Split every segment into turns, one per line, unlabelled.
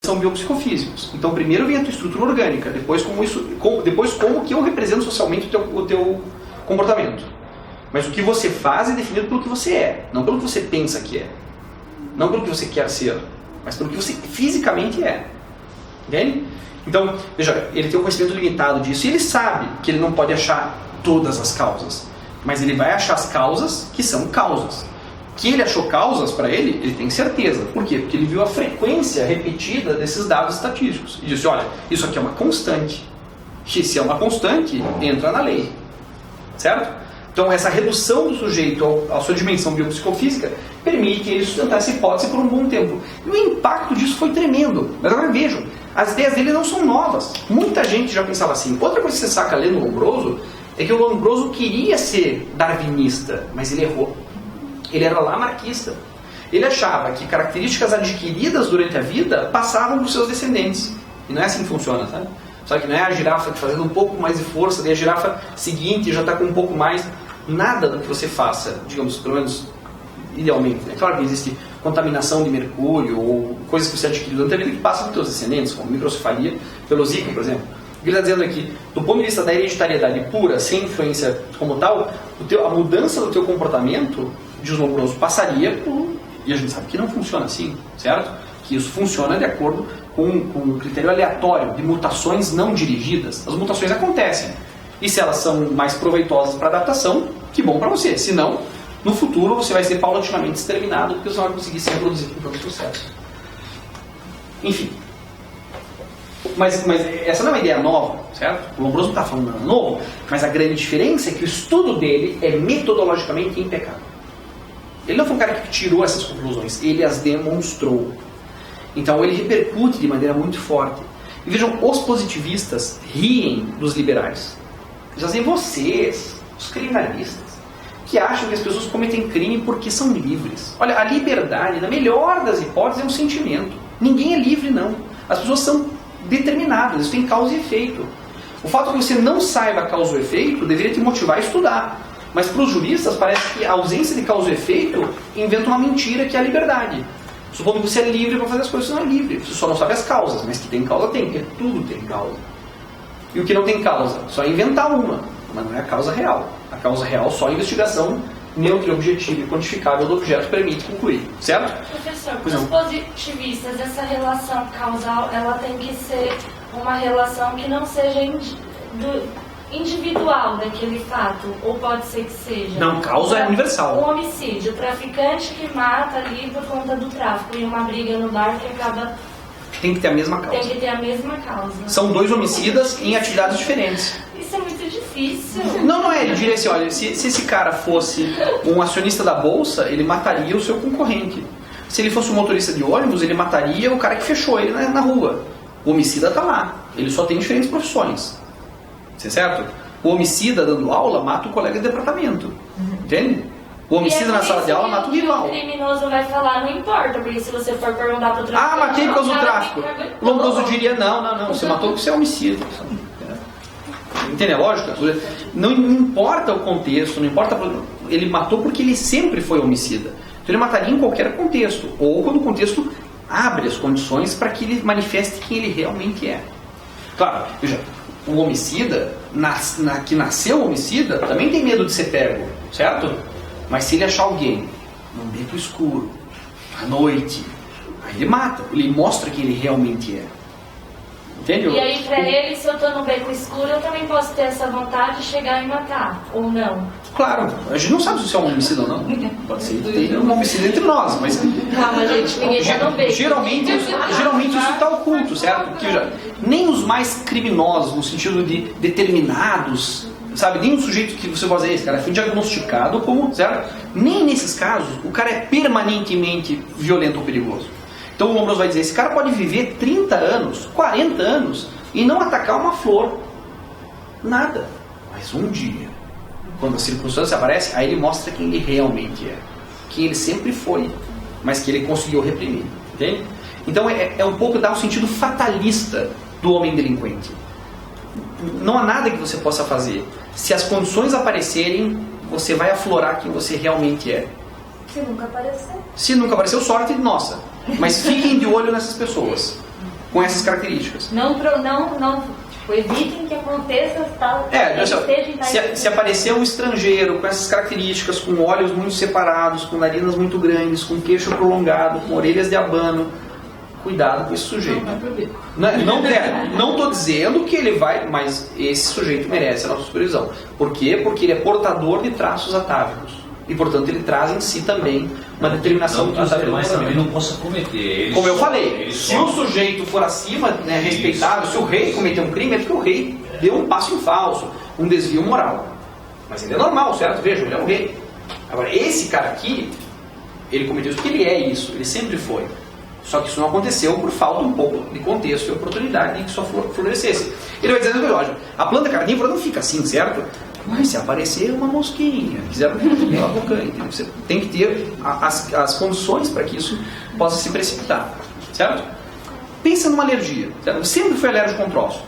são biopsicofísicos. Então primeiro vem a tua estrutura orgânica, depois como que eu represento socialmente o teu comportamento. Mas o que você faz é definido pelo que você é, não pelo que você pensa que é. Não pelo que você quer ser, mas pelo que você fisicamente é. Entende? Então, veja, ele tem um conhecimento limitado disso e ele sabe que ele não pode achar todas as causas. Mas ele vai achar as causas que são causas. Que ele achou causas para ele tem certeza. Por quê? Porque ele viu a frequência repetida desses dados estatísticos. E disse, olha, isso aqui é uma constante. Se é uma constante, entra na lei. Certo? Então essa redução do sujeito à sua dimensão biopsicofísica permite ele sustentar essa hipótese por um bom tempo. E o impacto disso foi tremendo. Mas agora vejam, as ideias dele não são novas. Muita gente já pensava assim. Outra coisa que você saca lendo o Lombroso é que o Lombroso queria ser darwinista, mas ele errou. Ele era lamarquista. Ele achava que características adquiridas durante a vida passavam para os seus descendentes. E não é assim que funciona, tá? Sabe que não é a girafa fazendo um pouco mais de força, daí a girafa seguinte já está com um pouco mais. Nada do que você faça, digamos, pelo menos idealmente. É claro que existe contaminação de mercúrio ou coisas que você adquiriu durante a vida que passam para os seus descendentes, como microcefalia, pelo Zika, por exemplo. O que ele está dizendo aqui, do ponto de vista da hereditariedade pura, sem influência como tal, a mudança do teu comportamento, diz o Lombroso, passaria por... E a gente sabe que não funciona assim, certo? Que isso funciona de acordo com um critério aleatório de mutações não dirigidas. As mutações acontecem. E se elas são mais proveitosas para adaptação, que bom para você. Se não, no futuro você vai ser paulatinamente exterminado porque você não vai conseguir se reproduzir com todo sucesso. Enfim. Mas essa não é uma ideia nova, certo? O Lombroso não está falando nada novo, mas a grande diferença é que o estudo dele é metodologicamente impecável. Ele não foi um cara que tirou essas conclusões, ele as demonstrou. Então ele repercute de maneira muito forte. E vejam, os positivistas riem dos liberais. Eles dizem, vocês, os criminalistas, que acham que as pessoas cometem crime porque são livres. Olha, a liberdade, na melhor das hipóteses, é um sentimento. Ninguém é livre, não. As pessoas são determinadas, isso tem causa e efeito. O fato de que você não saiba a causa e efeito deveria te motivar a estudar. Mas para os juristas parece que a ausência de causa e efeito inventa uma mentira que é a liberdade. Supondo que você é livre para fazer as coisas, você não é livre. Você só não sabe as causas, mas que tem causa tem, porque tudo tem causa. E o que não tem causa? Só é inventar uma, mas não é a causa real. A causa real só a investigação neutra, objetiva e quantificável do objeto permite concluir, certo?
Professor, para os positivistas, essa relação causal, ela tem que ser uma relação que não seja individual daquele fato, ou pode ser que seja?
Não, causa é universal.
Um homicídio, o traficante que mata ali por conta do tráfico e uma briga no bar que acaba...
Tem que ter a mesma causa.
Tem que ter a mesma causa.
São dois homicidas em atividades diferentes.
Isso é muito difícil.
Não é. Ele diria assim, olha, se esse cara fosse um acionista da bolsa, ele mataria o seu concorrente. Se ele fosse um motorista de ônibus, ele mataria o cara que fechou ele na rua. O homicida está lá. Ele só tem diferentes profissões. Certo? O homicida dando aula mata o colega de departamento. Entende? O homicida na sala de aula mata o rival.
O criminoso vai falar, não importa, porque se você for perguntar para o traficante...
Ah, matei por causa do tráfico. O Lombroso diria, não, você matou porque você é homicida. Entende a lógica? Não importa o contexto, não importa... Ele matou porque ele sempre foi homicida. Então ele mataria em qualquer contexto. Ou quando o contexto abre as condições para que ele manifeste quem ele realmente é. Claro, veja, o homicida, que nasceu homicida, também tem medo de ser pego, certo? Mas se ele achar alguém num beco escuro, à noite, aí ele mata, ele mostra quem ele realmente é. Entendeu?
E aí pra ele, se eu estou no beco escuro, eu também posso ter essa vontade de chegar e matar, ou não?
Claro, a gente não sabe se você é um homicida ou não. Pode ser que tenha um homicida entre nós, mas...
Calma, gente, ninguém está no beco.
Geralmente isso está oculto, certo? Porque nem os mais criminosos, no sentido de determinados, sabe? Nem um sujeito que você pode dizer, esse cara foi diagnosticado como, certo? Nem nesses casos, o cara é permanentemente violento ou perigoso. Então o Lombroso vai dizer, esse cara pode viver 30 anos, 40 anos e não atacar uma flor. Nada. Mas um dia, quando a circunstância aparece, aí ele mostra quem ele realmente é. Quem ele sempre foi, mas que ele conseguiu reprimir. Entende? Então é um pouco dar um sentido fatalista do homem delinquente. Não há nada que você possa fazer. Se as condições aparecerem, você vai aflorar quem você realmente é.
Se nunca aparecer.
Se nunca apareceu, sorte nossa. Mas fiquem de olho nessas pessoas. com essas características.
Tipo, evitem que aconteça tal.
Se aparecer um estrangeiro com essas características, com olhos muito separados, com narinas muito grandes, com queixo prolongado, com orelhas de abano, cuidado com esse sujeito. Não estou dizendo que ele vai, mas esse sujeito merece a nossa supervisão. Por quê? Porque ele é portador de traços atávicos. E, portanto, ele traz em si também uma determinação
de atávico. Mas também ele não possa cometer.
Como eu falei, se o sujeito for acima, né, respeitável, se o rei cometer um crime, é porque o rei deu um passo em falso, um desvio moral. Mas ele é normal, certo? Veja, ele é um rei. Agora, esse cara aqui, ele cometeu isso porque ele é isso, ele sempre foi. Só que isso não aconteceu por falta um pouco de contexto e oportunidade de que só florescesse. Ele vai dizer, olha, a planta carnívora não fica assim, certo? Mas se aparecer uma mosquinha, quiser uma bocanha, você tem que ter as condições para que isso possa se precipitar, certo? Pensa numa alergia, certo? Sempre foi alérgico a um troço.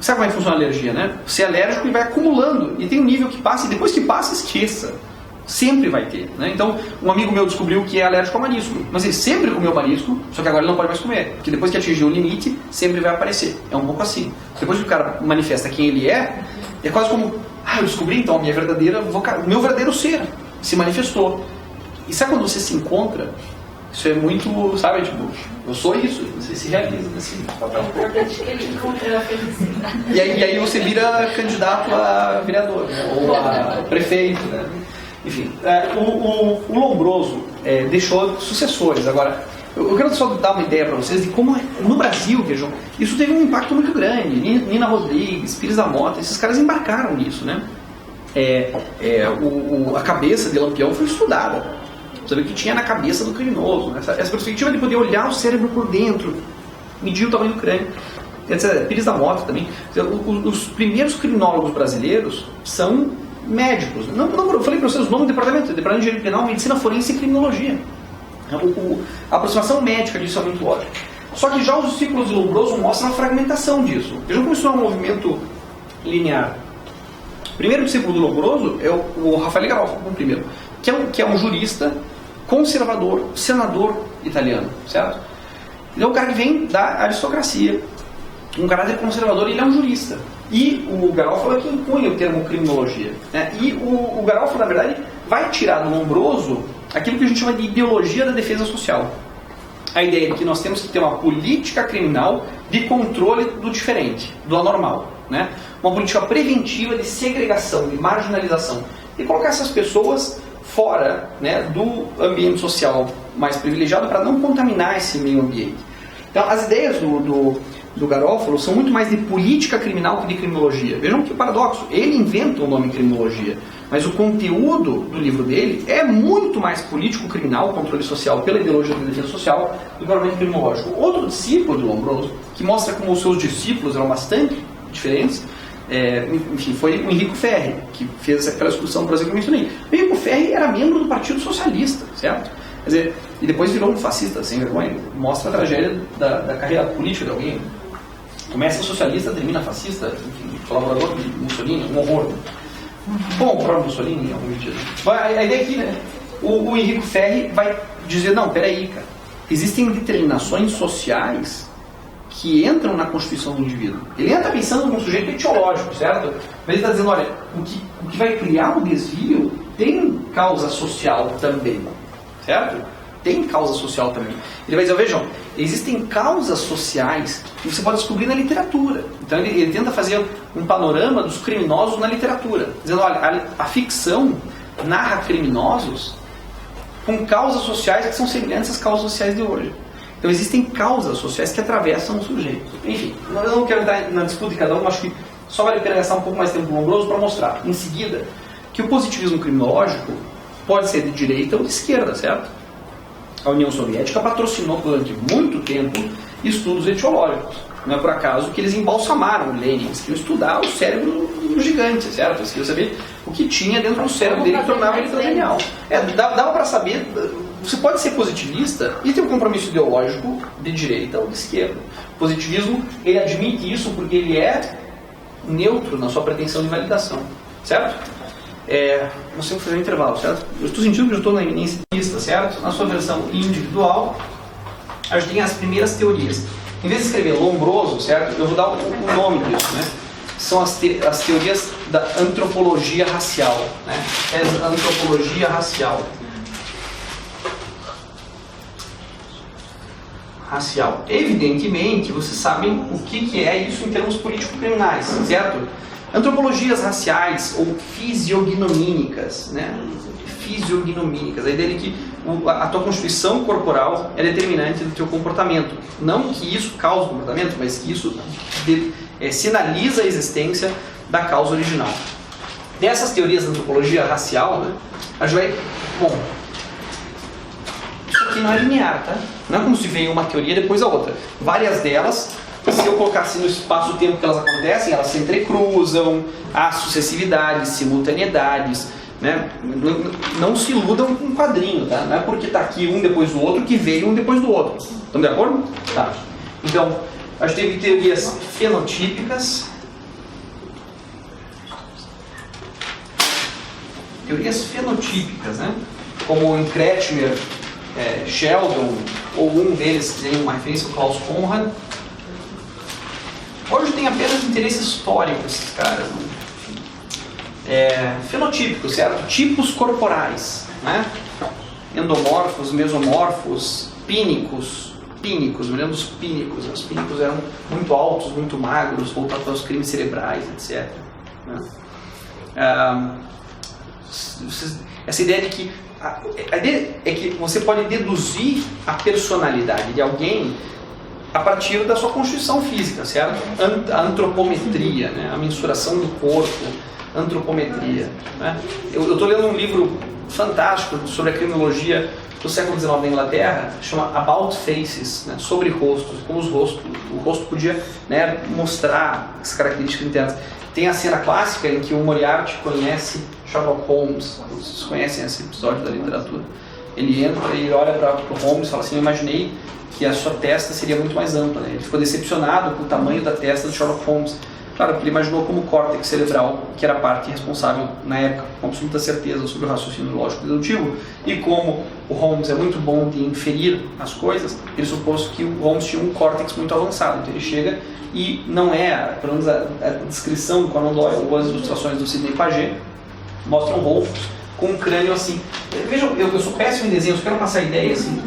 Sabe como é que funciona a alergia, né? Você é alérgico e vai acumulando, e tem um nível que passa, e depois que passa, esqueça. Sempre vai ter, né? Então, um amigo meu descobriu que é alérgico ao marisco, mas ele sempre comeu marisco, só que agora ele não pode mais comer, porque depois que atingiu o limite, sempre vai aparecer. É um pouco assim. Depois que o cara manifesta quem ele é quase como, eu descobri então a minha verdadeira o meu verdadeiro ser se manifestou. E sabe quando você se encontra? Isso é muito, sabe, tipo, eu sou isso, você se realiza nesse papel.
Ele encontrou a felicidade.
E aí você vira candidato a vereador, né? Ou a prefeito, né? Enfim, o Lombroso deixou sucessores. Agora, eu quero só dar uma ideia para vocês de como no Brasil, vejam, isso teve um impacto muito grande. Nina Rodrigues, Pires da Mota, esses caras embarcaram nisso, né? A cabeça de Lampião foi estudada. Saber o que tinha na cabeça do criminoso, né? Essa perspectiva de poder olhar o cérebro por dentro, medir o tamanho do crânio. Pires da Mota também. Os primeiros criminólogos brasileiros são médicos. Eu falei para vocês o nome do departamento de Direito Penal, Medicina Forense e Criminologia. A aproximação médica disso é muito lógica. Só que já os discípulos de Lombroso mostram a fragmentação disso. Vejam como isso é um movimento linear. O primeiro discípulo do Lombroso é o Raffaele Garofalo, primeiro, que é um jurista conservador, senador italiano, certo? Ele é um cara que vem da aristocracia, um caráter conservador, e ele é um jurista. E o Garofalo é quem impõe o termo criminologia, né? E o Garofalo, na verdade, vai tirar do Lombroso aquilo que a gente chama de ideologia da defesa social. A ideia de que nós temos que ter uma política criminal de controle do diferente, do anormal, né? Uma política preventiva de segregação, de marginalização, e colocar essas pessoas fora, né, do ambiente social mais privilegiado para não contaminar esse meio ambiente. Então, as ideias do Garofalo são muito mais de política criminal que de criminologia. Vejam que paradoxo, ele inventa o nome criminologia, mas o conteúdo do livro dele é muito mais político-criminal, controle social pela ideologia da defesa social, do que o argumento criminológico. Outro discípulo de Lombroso, que mostra como os seus discípulos eram bastante diferentes, enfim, foi o Enrico Ferri, que fez aquela discussão, por exemplo, que eu mencionei. O Enrico Ferri era membro do Partido Socialista, certo? Quer dizer, e depois virou um fascista, sem vergonha. Mostra a tragédia da carreira política de alguém. Começa socialista, termina fascista, enfim, colaborador de Mussolini, um horror. Bom, o próprio Mussolini, em algum sentido. A ideia aqui, né? O Enrico Ferri vai dizer, não, peraí, cara. Existem determinações sociais que entram na constituição do indivíduo. Ele entra pensando num sujeito etiológico, certo? Mas ele está dizendo, olha, o que vai criar o desvio tem causa social também, certo? Tem causa social também. Ele vai dizer, vejam, existem causas sociais que você pode descobrir na literatura. Então ele tenta fazer um panorama dos criminosos na literatura, dizendo, olha, a ficção narra criminosos com causas sociais que são semelhantes às causas sociais de hoje. Então existem causas sociais que atravessam o sujeito. Enfim, eu não quero entrar na disputa de cada um, acho que só vale a pena gastar um pouco mais de tempo no Lombroso para mostrar, em seguida, que o positivismo criminológico pode ser de direita ou de esquerda, certo? A União Soviética patrocinou durante muito tempo estudos etiológicos. Não é por acaso que eles embalsamaram o Lenin. Eles queriam estudar o cérebro do gigante, certo? Eles queriam saber o que tinha dentro do cérebro dele que tornava ele tão genial. Dava para saber. Você pode ser positivista e ter um compromisso ideológico de direita ou de esquerda. O positivismo, ele admite isso porque ele é neutro na sua pretensão de validação, certo? Nós temos que fazer um intervalo, certo? Eu estou sentindo que eu estou na iminência, certo? Na sua versão individual, a gente tem as primeiras teorias. Em vez de escrever Lombroso, certo? Eu vou dar o nome disso, né? São as teorias da antropologia racial, né? É a antropologia racial. Racial. Evidentemente, vocês sabem o que é isso em termos político-criminais, certo? Antropologias raciais ou fisiognomínicas, né? Fisiognomínicas, a ideia de que a tua constituição corporal é determinante do teu comportamento. Não que isso cause comportamento, mas que isso sinaliza a existência da causa original. Dessas teorias da antropologia racial, né, a gente vai... Bom, isso aqui não é linear, tá? Não é como se veio uma teoria depois a outra. Várias delas, se eu colocasse no espaço-tempo que elas acontecem, elas se entrecruzam, há sucessividades, simultaneidades, né? Não se iludam com um quadrinho, tá? Não é porque está aqui um depois do outro que veio um depois do outro. Estão de acordo? Tá. Então, a gente teve teorias fenotípicas. Teorias fenotípicas, né? Como em Kretschmer, Sheldon, ou um deles que tem uma referência, o Klaus Conrad. Hoje tem apenas interesse histórico esses caras, né? Fenotípicos, certo? Tipos corporais, né? Endomorfos, mesomorfos, pínicos, me lembro dos pínicos. Os pínicos eram muito altos, muito magros, voltados para os crimes cerebrais, etc. Né? Essa ideia de que a ideia é que você pode deduzir a personalidade de alguém a partir da sua constituição física, certo? A antropometria, né? A mensuração do corpo, antropometria, né? Eu estou lendo um livro fantástico sobre a criminologia do século XIX da Inglaterra, chama About Faces, né? Sobre rostos, como o rosto podia, né, mostrar as características internas. Tem a cena clássica em que o Moriarty conhece Sherlock Holmes. Vocês conhecem esse episódio da literatura? Ele entra e olha para o Holmes e fala assim: eu imaginei que a sua testa seria muito mais ampla, né? Ele ficou decepcionado com o tamanho da testa de Sherlock Holmes. Claro, ele imaginou como o córtex cerebral, que era a parte responsável na época, com absoluta certeza, sobre o raciocínio lógico dedutivo, e como o Holmes é muito bom de inferir as coisas, ele supôs que o Holmes tinha um córtex muito avançado. Então ele chega e não é, pelo menos a descrição do Conan Doyle ou as ilustrações do Sidney Paget mostram Holmes com um crânio assim. Vejam, eu sou péssimo em desenho, eu quero passar a ideia assim.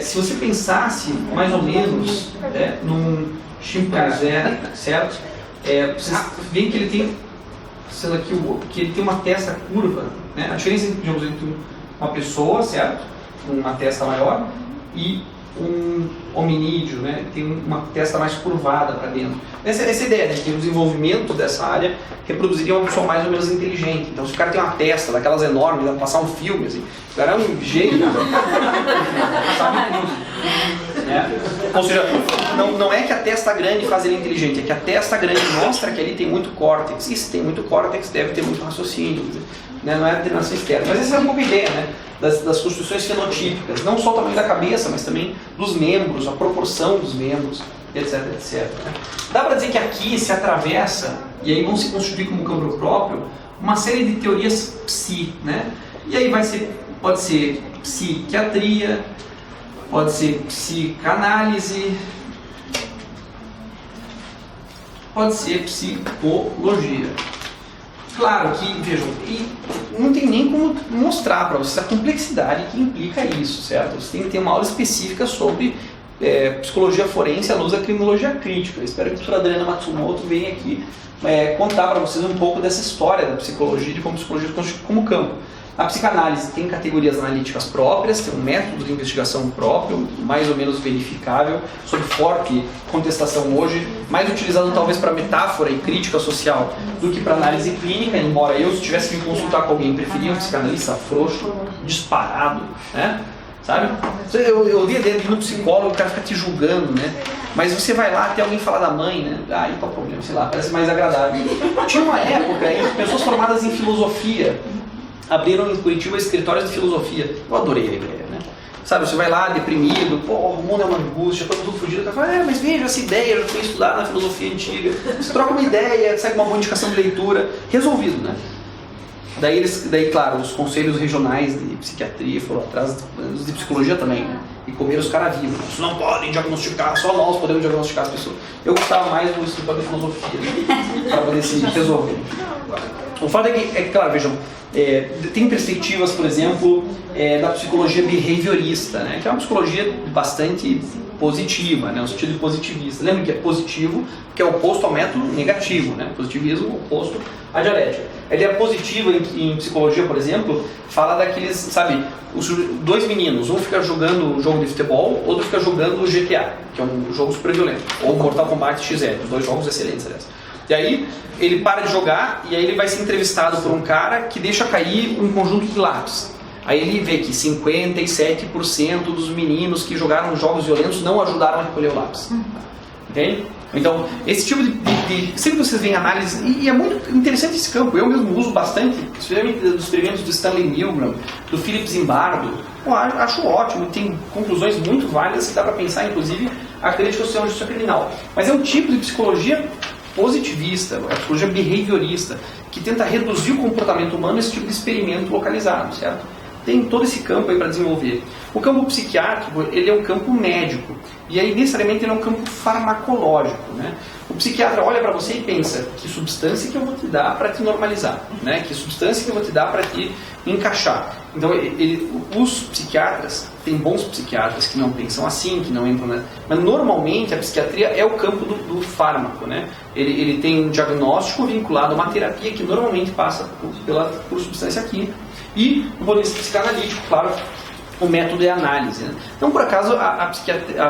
Se você pensasse mais ou menos num chimpanzé, certo? Vocês veem que ele tem, sendo aqui que ele tem uma testa curva, né? A diferença entre uma pessoa, certo? Uma testa maior, e um hominídeo, né? Tem uma testa mais curvada para dentro. Essa ideia de que o desenvolvimento dessa área reproduziria uma pessoa mais ou menos inteligente. Então, se o cara tem uma testa daquelas enormes, dá pra passar um filme, assim, o cara é um gênio. Ou seja, não é que a testa grande faz ele inteligente, é que a testa grande mostra que ele tem muito córtex. E se tem muito córtex, deve ter muito raciocínio. Né? Não é a determinação externa. Mas essa é um pouco a ideia, né? Das constituições fenotípicas. Não só o tamanho da cabeça, mas também dos membros, a proporção dos membros, etc, etc. Né? Dá para dizer que aqui se atravessa, e aí vão se constituir como campo próprio, uma série de teorias psi, né? E aí pode ser psiquiatria, pode ser psicanálise, pode ser psicologia. Claro que, vejam, e não tem nem como mostrar para vocês a complexidade que implica isso, certo? Você tem que ter uma aula específica sobre psicologia forense à luz da criminologia crítica. Eu espero que a professora Adriana Matsumoto venha aqui contar para vocês um pouco dessa história da psicologia, de como a psicologia se constitui como campo. A psicanálise tem categorias analíticas próprias, tem um método de investigação próprio, mais ou menos verificável, sob forte contestação hoje, mais utilizado talvez para metáfora e crítica social do que para análise clínica, embora eu, se tivesse que me consultar com alguém, preferia um psicanalista frouxo, disparado, né? Sabe? Eu odeio a ideia de ir no psicólogo, o cara fica te julgando, né? Mas você vai lá, tem alguém falar da mãe, né? Aí qual o problema? Sei lá, parece mais agradável. Tinha uma época em que pessoas formadas em filosofia abriram em Curitiba escritórios de filosofia. Eu adorei a ideia, né? Sabe, você vai lá deprimido, pô, o mundo é uma angústia, todo mundo fugido, o cara fala, mas veja essa ideia, eu já fui estudar na filosofia antiga. Você troca uma ideia, segue uma boa indicação de leitura, resolvido, né? Daí, claro, os conselhos regionais de psiquiatria foram atrás, os de psicologia também, né? E comeram os caras vivos. Vocês não podem diagnosticar, só nós podemos diagnosticar as pessoas. Eu gostava mais do escritório de filosofia, né? Para poder se resolver. O fato é que, claro, vejam, tem perspectivas, por exemplo, da psicologia behaviorista, né? Que é uma psicologia bastante positiva, né? No sentido de positivista. Lembra que é positivo, que é oposto ao método negativo, né? Positivismo oposto à dialética. A ideia positiva em psicologia, por exemplo, fala daqueles, sabe, os dois meninos, um fica jogando jogo de futebol, outro fica jogando GTA, que é um jogo super violento, ou Mortal Kombat XL, os dois jogos excelentes, aliás. E aí ele para de jogar e aí ele vai ser entrevistado por um cara que deixa cair um conjunto de lápis. Aí ele vê que 57% dos meninos que jogaram jogos violentos não ajudaram a recolher o lápis. Entende? Então, esse tipo de sempre vocês veem análise, e é muito interessante esse campo, eu mesmo uso bastante, especialmente dos experimentos do Stanley Milgram, do Philip Zimbardo. Pô, acho ótimo, tem conclusões muito válidas que dá para pensar, inclusive, a crítica social à justiça criminal. Mas é um tipo de psicologia positivista, a psicologia behaviorista, que tenta reduzir o comportamento humano a esse tipo de experimento localizado, certo? Tem todo esse campo aí para desenvolver. O campo psiquiátrico, ele é um campo médico, e aí necessariamente ele é um campo farmacológico, né? O psiquiatra olha para você e pensa, que substância que eu vou te dar para te normalizar, né? Que substância que eu vou te dar para te encaixar. Então, os psiquiatras, tem bons psiquiatras que não pensam assim, que não entram, né? Mas normalmente a psiquiatria é o campo do fármaco, né? Ele tem um diagnóstico vinculado a uma terapia que normalmente passa por substância química. E, do ponto de vista psicanalítico, claro, o método é a análise, né? Então, por acaso, a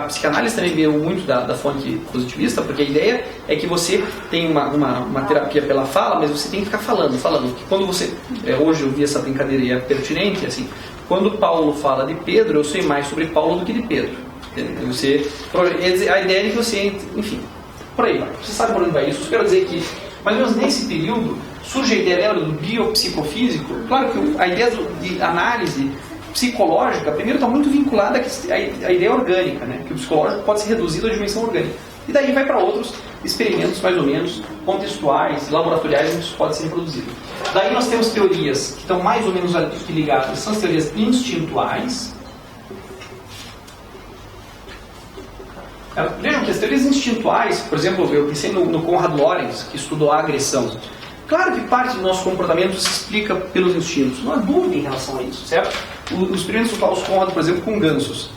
psicanálise também veio muito da fonte positivista, porque a ideia é que você tem uma terapia pela fala, mas você tem que ficar falando. Que quando você, hoje eu vi essa brincadeira e é pertinente, assim, quando Paulo fala de Pedro, eu sei mais sobre Paulo do que de Pedro. A ideia é que você, enfim, por aí vai. Você sabe por onde vai isso? Eu quero dizer que, mais ou menos nesse período, surge a ideia do biopsicofísico. Claro que a ideia de análise psicológica, primeiro, está muito vinculada à ideia orgânica, né? Que o psicológico pode ser reduzido à dimensão orgânica. E daí vai para outros experimentos, mais ou menos, contextuais, laboratoriais, onde isso pode ser reproduzido. Daí nós temos teorias que estão mais ou menos ligadas, são as teorias instintuais. Vejam que as teorias instintuais, por exemplo, eu pensei no Konrad Lorenz, que estudou a agressão. Claro que parte do nosso comportamento se explica pelos instintos, não há dúvida em relação a isso, certo? Os experimentos do Konrad, por exemplo, com gansos.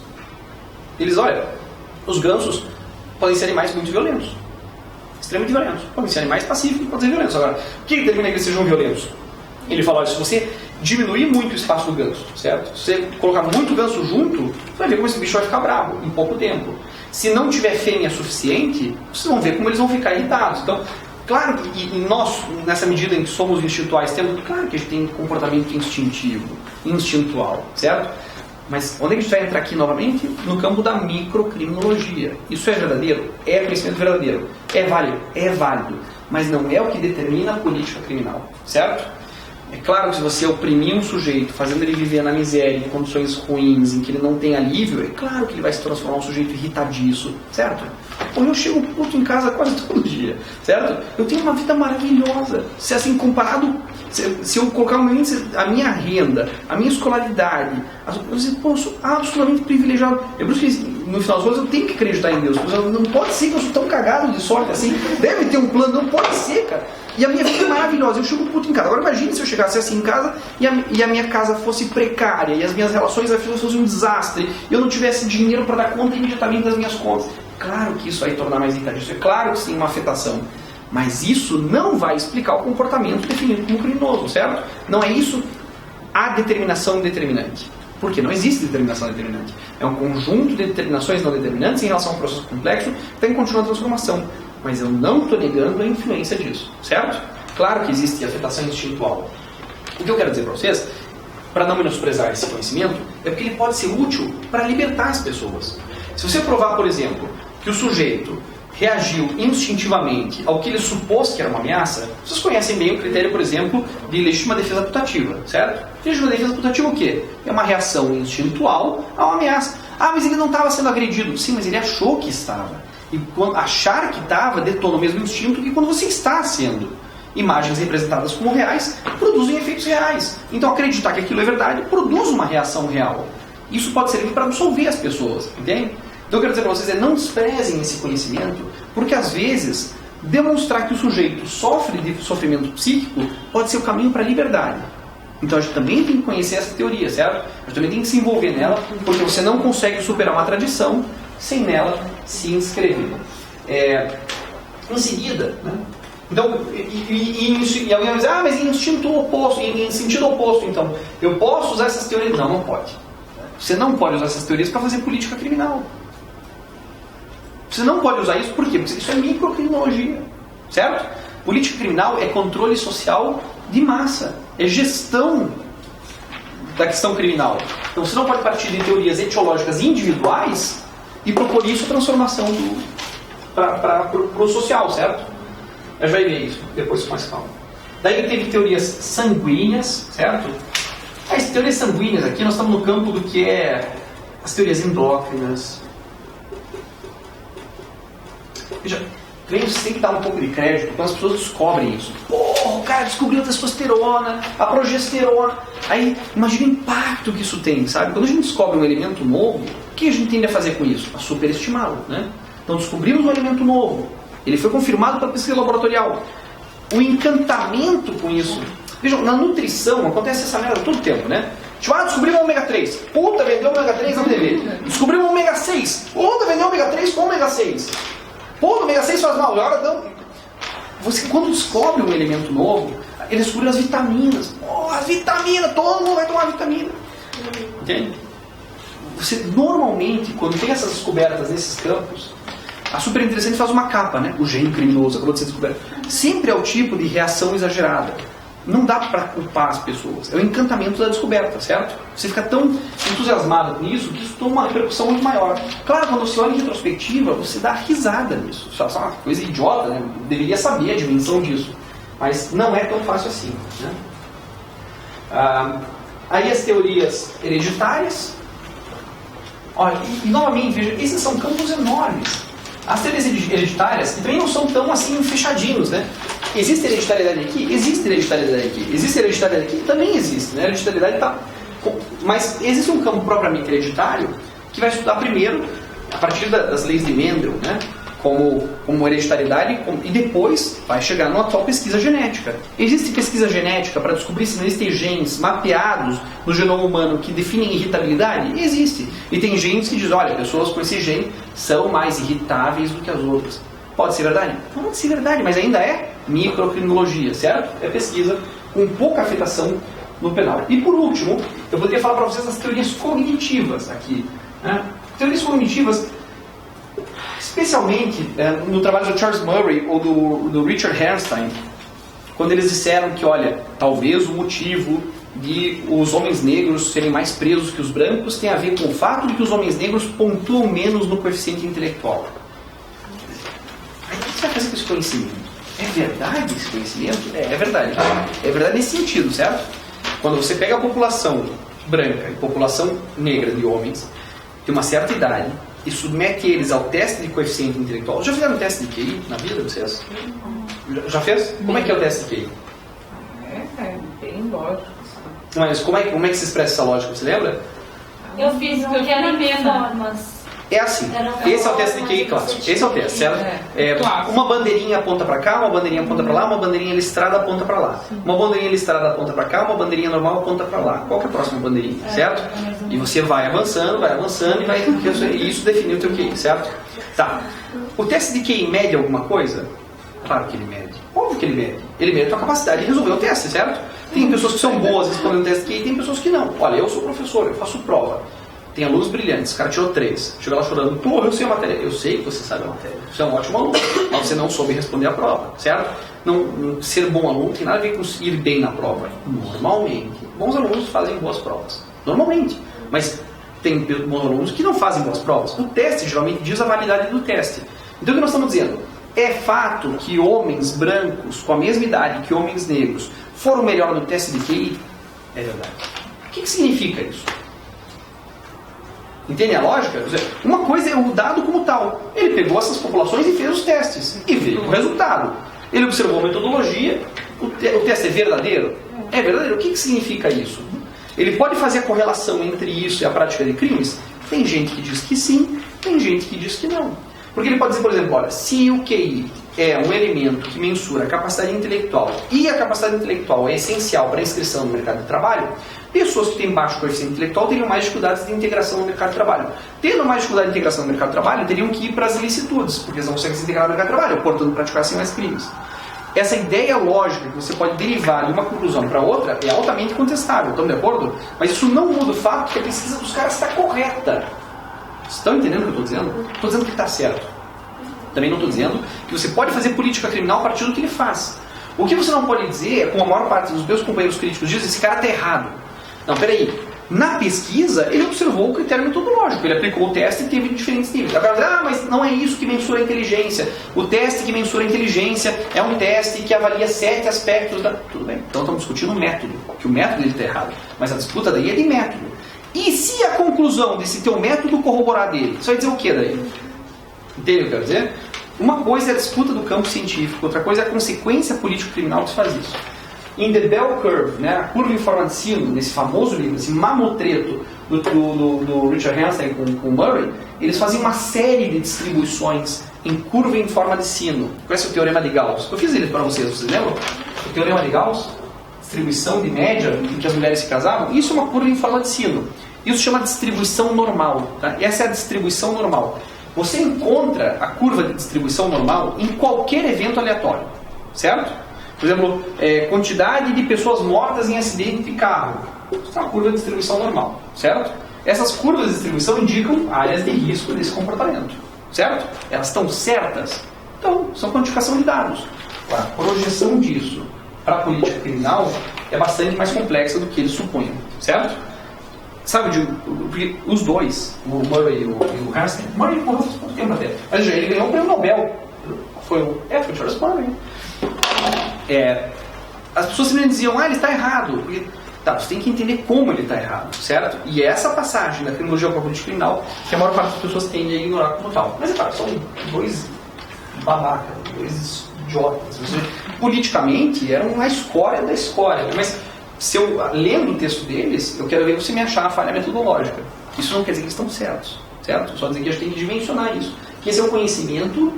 Eles, olha, os gansos podem ser animais muito violentos, extremamente violentos. Podem ser animais pacíficos, podem ser violentos. Agora, o que determina que eles sejam violentos? Ele fala, olha, se você diminuir muito o espaço do ganso, certo? Se você colocar muito ganso junto, você vai ver como esse bicho vai ficar bravo em pouco tempo. Se não tiver fêmea suficiente, vocês vão ver como eles vão ficar irritados. Então, claro que e nós, nessa medida em que somos instintuais, claro que a gente tem comportamento instintual, certo? Mas onde é que a gente vai entrar aqui novamente? No campo da microcriminologia. Isso é verdadeiro? É conhecimento verdadeiro. É válido? É válido. Mas não é o que determina a política criminal, certo? É claro que se você oprimir um sujeito, fazendo ele viver na miséria, em condições ruins, em que ele não tem alívio, é claro que ele vai se transformar em um sujeito irritadiço, certo? Eu chego puto em casa quase todo dia, certo? Eu tenho uma vida maravilhosa. Se assim, comparado, se eu colocar no índice a minha renda, a minha escolaridade, eu sou absolutamente privilegiado. É por isso que no final das contas eu tenho que acreditar em Deus. Não pode ser que eu sou tão cagado de sorte assim. Deve ter um plano, não pode ser, cara. E a minha vida é maravilhosa, eu chego puto em casa. Agora imagine se eu chegasse assim em casa e a minha casa fosse precária, e as minhas relações fossem um desastre, e eu não tivesse dinheiro para dar conta imediatamente das minhas contas. Claro que isso vai tornar mais irritante, é claro que sim, uma afetação. Mas isso não vai explicar o comportamento definido como criminoso, certo? Não é isso a determinação determinante. Por quê? Não existe determinação determinante. É um conjunto de determinações não determinantes em relação a um processo complexo que tem contínua transformação. Mas eu não estou negando a influência disso, certo? Claro que existe afetação instintual. O que eu quero dizer para vocês, para não menosprezar esse conhecimento, é porque ele pode ser útil para libertar as pessoas. Se você provar, por exemplo, que o sujeito reagiu instintivamente ao que ele supôs que era uma ameaça, vocês conhecem bem o critério, por exemplo, de legítima defesa putativa, certo? Legítima defesa putativa o quê? É uma reação instintual a uma ameaça. Ah, mas ele não estava sendo agredido. Sim, mas ele achou que estava. E achar que estava detona o mesmo instinto que quando você está sendo. imagens representadas como reais produzem efeitos reais. Então acreditar que aquilo é verdade produz uma reação real. Isso pode servir para absolver as pessoas, entende? Então eu quero dizer para vocês, não desprezem esse conhecimento, porque às vezes demonstrar que o sujeito sofre de sofrimento psíquico pode ser o caminho para a liberdade. Então a gente também tem que conhecer essa teoria, certo? A gente também tem que se envolver nela, porque você não consegue superar uma tradição sem nela se inscrever. Em seguida, né? Então, e alguém vai dizer, mas em sentido oposto, então, eu posso usar essas teorias? Não pode. Você não pode usar essas teorias para fazer política criminal. Você não pode usar isso, por quê? Porque isso é microcriminologia, certo? Política criminal é controle social de massa, é gestão da questão criminal. Então você não pode partir de teorias etiológicas individuais e propor isso a transformação para o social, certo? A gente vai ver isso depois com mais calma. Daí teve teorias sanguíneas, certo? As teorias sanguíneas aqui, nós estamos no campo do que é as teorias endócrinas. Veja, você tem que dar um pouco de crédito quando as pessoas descobrem isso. O cara descobriu a testosterona, a progesterona. Aí, imagina o impacto que isso tem, sabe? Quando a gente descobre um elemento novo, o que a gente tende a fazer com isso? A superestimá-lo, né? Então descobrimos um elemento novo. Ele foi confirmado pela pesquisa laboratorial. O encantamento com isso. Vejam, na nutrição acontece essa merda todo tempo, né? Tipo, descobrimos um ômega 3. Puta, vendeu ômega 3 na TV. Descobrimos um ômega 6. Puta, vendeu ômega 3 com ômega 6. Pô, o ômega 6 faz mal. Agora não. Você, quando descobre um elemento novo, ele descobre as vitaminas. As vitaminas, todo mundo vai tomar vitamina. Entende? Você, normalmente, quando tem essas descobertas nesses campos, a Super Interessante faz uma capa, né? O gene criminoso acabou de ser descoberto. Sempre é o tipo de reação exagerada. Não dá para culpar as pessoas. É o encantamento da descoberta, certo? Você fica tão entusiasmado com isso que isso toma uma repercussão muito maior. Claro, quando você olha em retrospectiva, você dá risada nisso. Isso é uma coisa idiota, né? Deveria saber a dimensão disso. Mas não é tão fácil assim, né? Aí as teorias hereditárias. Olha, e novamente, veja, esses são campos enormes. As teorias hereditárias também não são tão assim fechadinhos, né? Existe hereditariedade aqui? Existe hereditariedade aqui. Existe hereditariedade aqui? Também existe, né? A hereditariedade está... Mas existe um campo propriamente hereditário que vai estudar primeiro, a partir das leis de Mendel, né? Como hereditariedade, e depois vai chegar numa atual pesquisa genética. Existe pesquisa genética para descobrir se não existem genes mapeados no genoma humano que definem irritabilidade? Existe. E tem genes que dizem, olha, pessoas com esse gene são mais irritáveis do que as outras. Pode ser verdade? Pode ser verdade, mas ainda é microcriminologia, certo? É pesquisa com pouca afetação no penal. E por último, eu poderia falar para vocês das teorias cognitivas aqui, né? Teorias cognitivas, especialmente no trabalho do Charles Murray ou do Richard Herrnstein, quando eles disseram que, olha, talvez o motivo de os homens negros serem mais presos que os brancos tem a ver com o fato de que os homens negros pontuam menos no coeficiente intelectual. Aí o que você vai fazer com esse conhecimento? É verdade esse conhecimento? É verdade. É verdade nesse sentido, certo? Quando você pega a população branca e população negra de homens de uma certa idade e submete eles ao teste de coeficiente intelectual. Já fizeram teste de QI na vida, vocês? Já fez? Como é que é o teste de QI?
É bem lógico.
Mas como é que se expressa essa lógica? Você lembra?
Eu fiz porque era em formas.
É assim, esse é o teste de QI clássico. Esse é o teste, certo? Uma bandeirinha aponta para cá, uma bandeirinha aponta para lá, uma bandeirinha listrada aponta para lá. Uma bandeirinha listrada aponta para cá, uma bandeirinha normal aponta para lá. Qual que é a próxima bandeirinha, certo? E você vai avançando e vai... E isso define o teu QI, certo? Tá. O teste de QI mede alguma coisa? Claro que ele mede. Óbvio que ele mede. Ele mede a tua capacidade de resolver o teste, certo? Tem pessoas que são boas respondendo o teste de QI e tem pessoas que não. Olha, eu sou professor, eu faço prova. Tem alunos brilhantes, o cara tirou 3. Chegou lá chorando, porra, eu sei a matéria. Eu sei que você sabe a matéria. Você é um ótimo aluno, mas você não soube responder a prova, certo? Não, ser bom aluno tem nada a ver com ir bem na prova. Normalmente, bons alunos fazem boas provas. Normalmente. Mas tem bons alunos que não fazem boas provas. O teste geralmente diz a validade do teste. Então o que nós estamos dizendo? É fato que homens brancos com a mesma idade que homens negros foram melhor no teste de QI? É verdade. O que significa isso? Entende a lógica? Uma coisa é o dado como tal. Ele pegou essas populações e fez os testes. E veio o resultado. Ele observou a metodologia o teste é verdadeiro? É verdadeiro? O que significa isso? Ele pode fazer a correlação entre isso e a prática de crimes? Tem gente que diz que sim, tem gente que diz que não. Porque ele pode dizer, por exemplo, olha, se o QI é um elemento que mensura a capacidade intelectual e a capacidade intelectual é essencial para a inscrição no mercado de trabalho, pessoas que têm baixo coeficiente intelectual teriam mais dificuldades de integração no mercado de trabalho. Tendo mais dificuldade de integração no mercado de trabalho, teriam que ir para as ilicitudes, porque eles não conseguem se integrar no mercado de trabalho, portanto praticar assim mais crimes. Essa ideia lógica que você pode derivar de uma conclusão para outra é altamente contestável, estamos de acordo? Mas isso não muda o fato que a pesquisa dos caras está correta. Vocês estão entendendo o que eu estou dizendo? Estou dizendo que está certo. Também não estou dizendo que você pode fazer política criminal a partir do que ele faz. O que você não pode dizer é, como a maior parte dos meus companheiros críticos diz, esse cara está errado. Não, peraí. Na pesquisa, ele observou o critério metodológico. Ele aplicou o teste e teve diferentes níveis. Agora, mas não é isso que mensura a inteligência. O teste que mensura a inteligência é um teste que avalia 7 aspectos da... Tudo bem. Então estamos discutindo o método. Que o método dele está errado. Mas a disputa daí é de método. E se a conclusão desse teu método corroborar dele? Você vai dizer o que daí? Entende o que eu quero dizer? Uma coisa é a disputa do campo científico, outra coisa é a consequência político-criminal que se faz isso. Em The Bell Curve, né, a curva em forma de sino, nesse famoso livro, esse mamotreto do Richard Hansen com Murray, eles fazem uma série de distribuições em curva em forma de sino. Conhece o teorema de Gauss? Eu fiz ele para vocês lembram? O teorema de Gauss, distribuição de média em que as mulheres se casavam, isso é uma curva em forma de sino. Isso chama distribuição normal. Tá? Essa é a distribuição normal. Você encontra a curva de distribuição normal em qualquer evento aleatório, certo? Por exemplo, quantidade de pessoas mortas em acidente de carro. Isso é uma curva de distribuição normal, certo? Essas curvas de distribuição indicam áreas de risco desse comportamento, certo? Elas estão certas? Então, são quantificação de dados. A projeção disso para a política criminal é bastante mais complexa do que eles supunham, certo? Sabe, porque os dois, o Murray e o Hansen, o Murray morreu faz pouco tempo até, mas ele ganhou o prêmio Nobel. Foi o Charles Murray. As pessoas sempre diziam, ele está errado. Porque, tá, você tem que entender como ele está errado, certo? E é essa passagem da criminologia para a política criminal que a maior parte das pessoas tende a ignorar como tal. Mas é claro, são dois babacas, dois idiotas. Politicamente, eram a escória da escória. Mas se eu, lendo o texto deles, eu quero ver você me achar a falha metodológica. Isso não quer dizer que eles estão certos, certo? Só dizer que a gente tem que dimensionar isso. Que esse é um conhecimento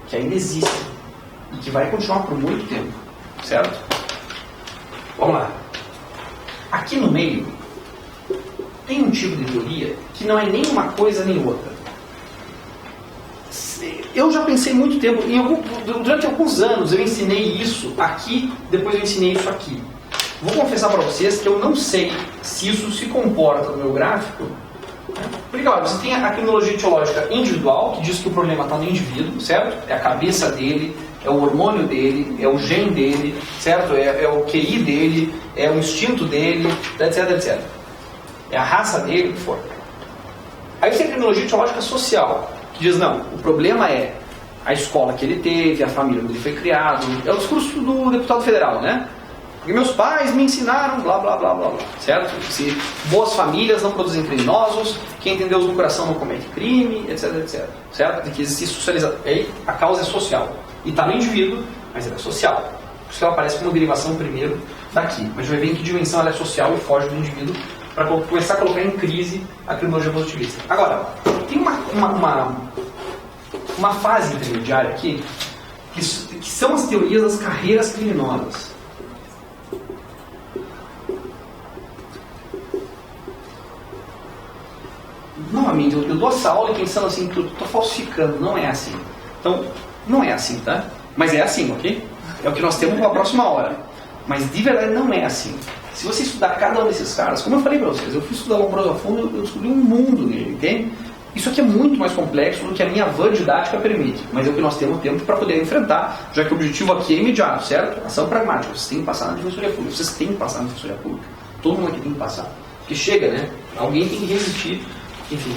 que ainda existe e que vai continuar por muito tempo, certo? Vamos lá. Aqui no meio tem um tipo de teoria que não é nem uma coisa nem outra. Eu já pensei muito tempo, durante alguns anos eu ensinei isso aqui, depois eu ensinei isso aqui. Vou confessar para vocês que eu não sei se isso se comporta no meu gráfico. Porque, olha, você tem a criminologia etiológica individual, que diz que o problema está no indivíduo, certo? É a cabeça dele, é o hormônio dele, é o gene dele, certo? É o QI dele, é o instinto dele, etc, etc. É a raça dele, o que for. Aí você tem a criminologia etiológica social, que diz, não, o problema é a escola que ele teve, a família onde ele foi criado. É o discurso do deputado federal, né? Porque meus pais me ensinaram, blá, blá, blá, blá, blá, certo? Se boas famílias não produzem criminosos, quem tem Deus no coração não comete crime, etc, etc, certo? De que existe socialização. Aí a causa é social. E está no indivíduo, mas ela é social. Por isso que ela aparece como uma derivação primeiro daqui. Mas a gente vai ver em que dimensão ela é social e foge do indivíduo para começar a colocar em crise a criminologia positivista. Agora, tem uma fase intermediária aqui, que são as teorias das carreiras criminosas. Novamente, eu dou essa aula pensando assim, que eu estou falsificando, não é assim. Então, não é assim, tá? Mas é assim, ok? É o que nós temos para a próxima hora. Mas de verdade não é assim. Se você estudar cada um desses caras, como eu falei para vocês, eu fui estudar Lombroso a fundo, eu descobri um mundo nele, entende? Isso aqui é muito mais complexo do que a minha van didática permite, mas é o que nós temos tempo para poder enfrentar, já que o objetivo aqui é imediato, certo? Ação pragmática, vocês têm que passar na Defensoria Pública, vocês têm que passar na Defensoria Pública, todo mundo aqui tem que passar, porque chega, né? Alguém tem que resistir, enfim,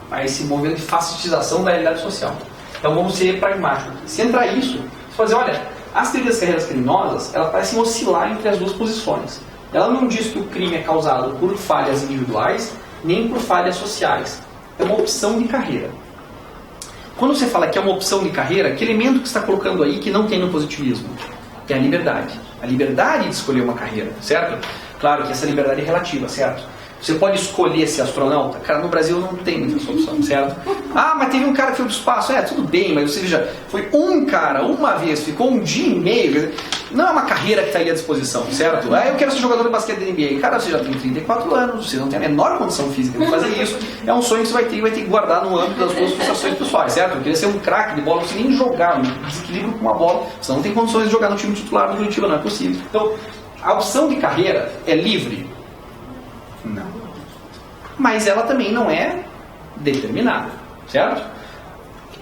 a esse movimento de facilitização da realidade social. Então vamos ser pragmáticos. Se entrar isso, você pode dizer, olha, as teorias das carreiras criminosas, elas parecem oscilar entre as duas posições. Ela não diz que o crime é causado por falhas individuais, nem por falhas sociais. É uma opção de carreira. Quando você fala que é uma opção de carreira, que elemento que você está colocando aí que não tem no positivismo? Tem a liberdade. A liberdade de escolher uma carreira, certo? Claro que essa liberdade é relativa, certo? Você pode escolher ser astronauta. Cara, no Brasil não tem muita essa opção, certo? Ah, mas teve um cara que foi pro espaço. Tudo bem, mas você veja, foi um cara, uma vez, ficou um dia e meio. Não é uma carreira que está aí à disposição, certo? Eu quero ser jogador de basquete da NBA. Cara, você já tem 34 anos, você não tem a menor condição física de fazer isso. É um sonho que você vai ter que guardar no âmbito das suas frustrações pessoais, certo? Eu queria ser um craque de bola, não sei nem jogar, um desequilíbrio com uma bola. Você não tem condições de jogar no time titular do Curitiba, não é possível. Então, a opção de carreira é livre? Não. Mas ela também não é determinada, certo?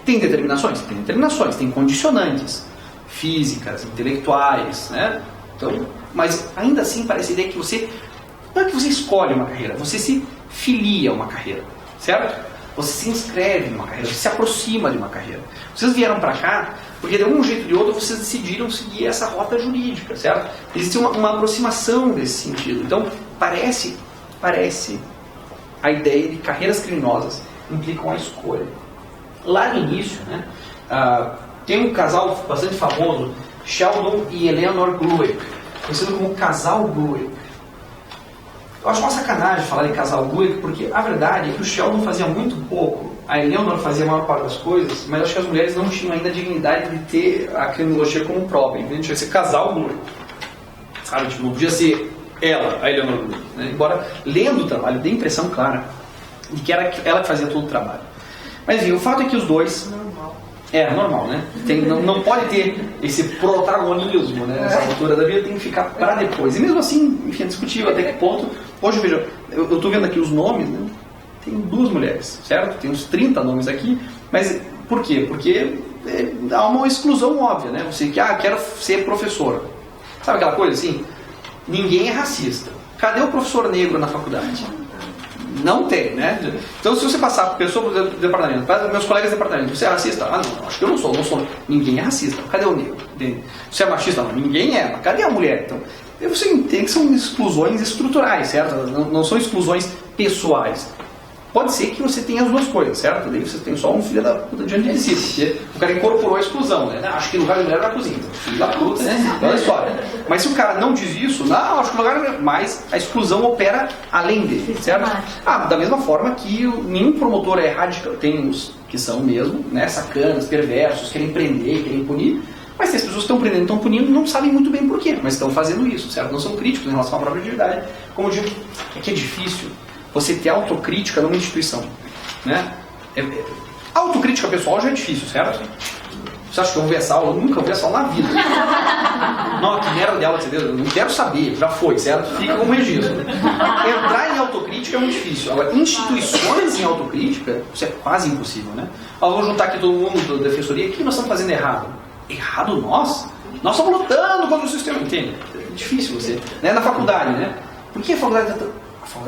Tem determinações? Tem determinações, tem condicionantes físicas, intelectuais, né? Então, mas ainda assim parece a ideia que você, não é que você escolhe uma carreira, você se filia a uma carreira, certo? Você se inscreve em uma carreira, você se aproxima de uma carreira. Vocês vieram para cá porque de algum jeito ou de outro vocês decidiram seguir essa rota jurídica, certo? Existe uma aproximação desse sentido. Então, parece a ideia de carreiras criminosas implicam a escolha. Lá no início, né, tem um casal bastante famoso, Sheldon e Eleanor Grueck, conhecido como casal Grueck. Eu acho uma sacanagem falar de casal Grueck, porque a verdade é que o Sheldon fazia muito pouco, a Eleanor fazia a maior parte das coisas, mas acho que as mulheres não tinham ainda a dignidade de ter a criminologia como própria. Então a gente vai ser casal Grueck. Sabe, tipo, não podia ser ela, a Eleanor Grueck, né? Embora lendo o trabalho dê a impressão clara de que era ela que fazia todo o trabalho. Mas enfim, o fato é que os dois... normal, né? Não pode ter esse protagonismo, né? Nessa altura da vida tem que ficar para depois. E mesmo assim, enfim, é discutível até que ponto... Hoje, veja, eu estou vendo aqui os nomes, né? Tem 2 mulheres, certo? Tem uns 30 nomes aqui, mas por quê? Porque há uma exclusão óbvia, né? Você que, quero ser professor. Sabe aquela coisa assim? Ninguém é racista. Cadê o professor negro na faculdade? Não tem, né? Então, se você passar por pessoa do departamento, para meus colegas de departamento, você é racista? Não, acho que eu não sou. Ninguém é racista. Cadê o negro? Você é machista? Não, ninguém é. Mas cadê a mulher? Então, você entende que são exclusões estruturais, certo? Não são exclusões pessoais. Pode ser que você tenha as duas coisas, certo? Daí você tem só um filho da puta diante de si, porque o cara incorporou a exclusão, né? Acho que o lugar da mulher é na cozinha. Filho da puta, né? Olha a história. Mas se o cara não diz isso, acho que o lugar é... Mas a exclusão opera além dele, certo? Da mesma forma que nenhum promotor é radical. Tem os que são mesmo, né? Sacanas, perversos, querem prender, querem punir. Mas tem as pessoas que estão prendendo, estão punindo, não sabem muito bem por quê, mas estão fazendo isso, certo? Não são críticos em relação à própria atividade. Como eu digo, é que é difícil você ter autocrítica numa instituição, né? Autocrítica pessoal já é difícil, certo? Você acha que eu vou ver essa aula? Eu nunca vou ver essa aula na vida. Não, que merda dela, eu não quero saber, já foi, certo? Fica como registro. Entrar em autocrítica é muito difícil. Agora, instituições em autocrítica, isso é quase impossível, né? Vamos juntar aqui todo mundo da defensoria, o que nós estamos fazendo errado? Errado nós? Nós estamos lutando contra o sistema, entende? É difícil você, né? Na faculdade, né? Por que a faculdade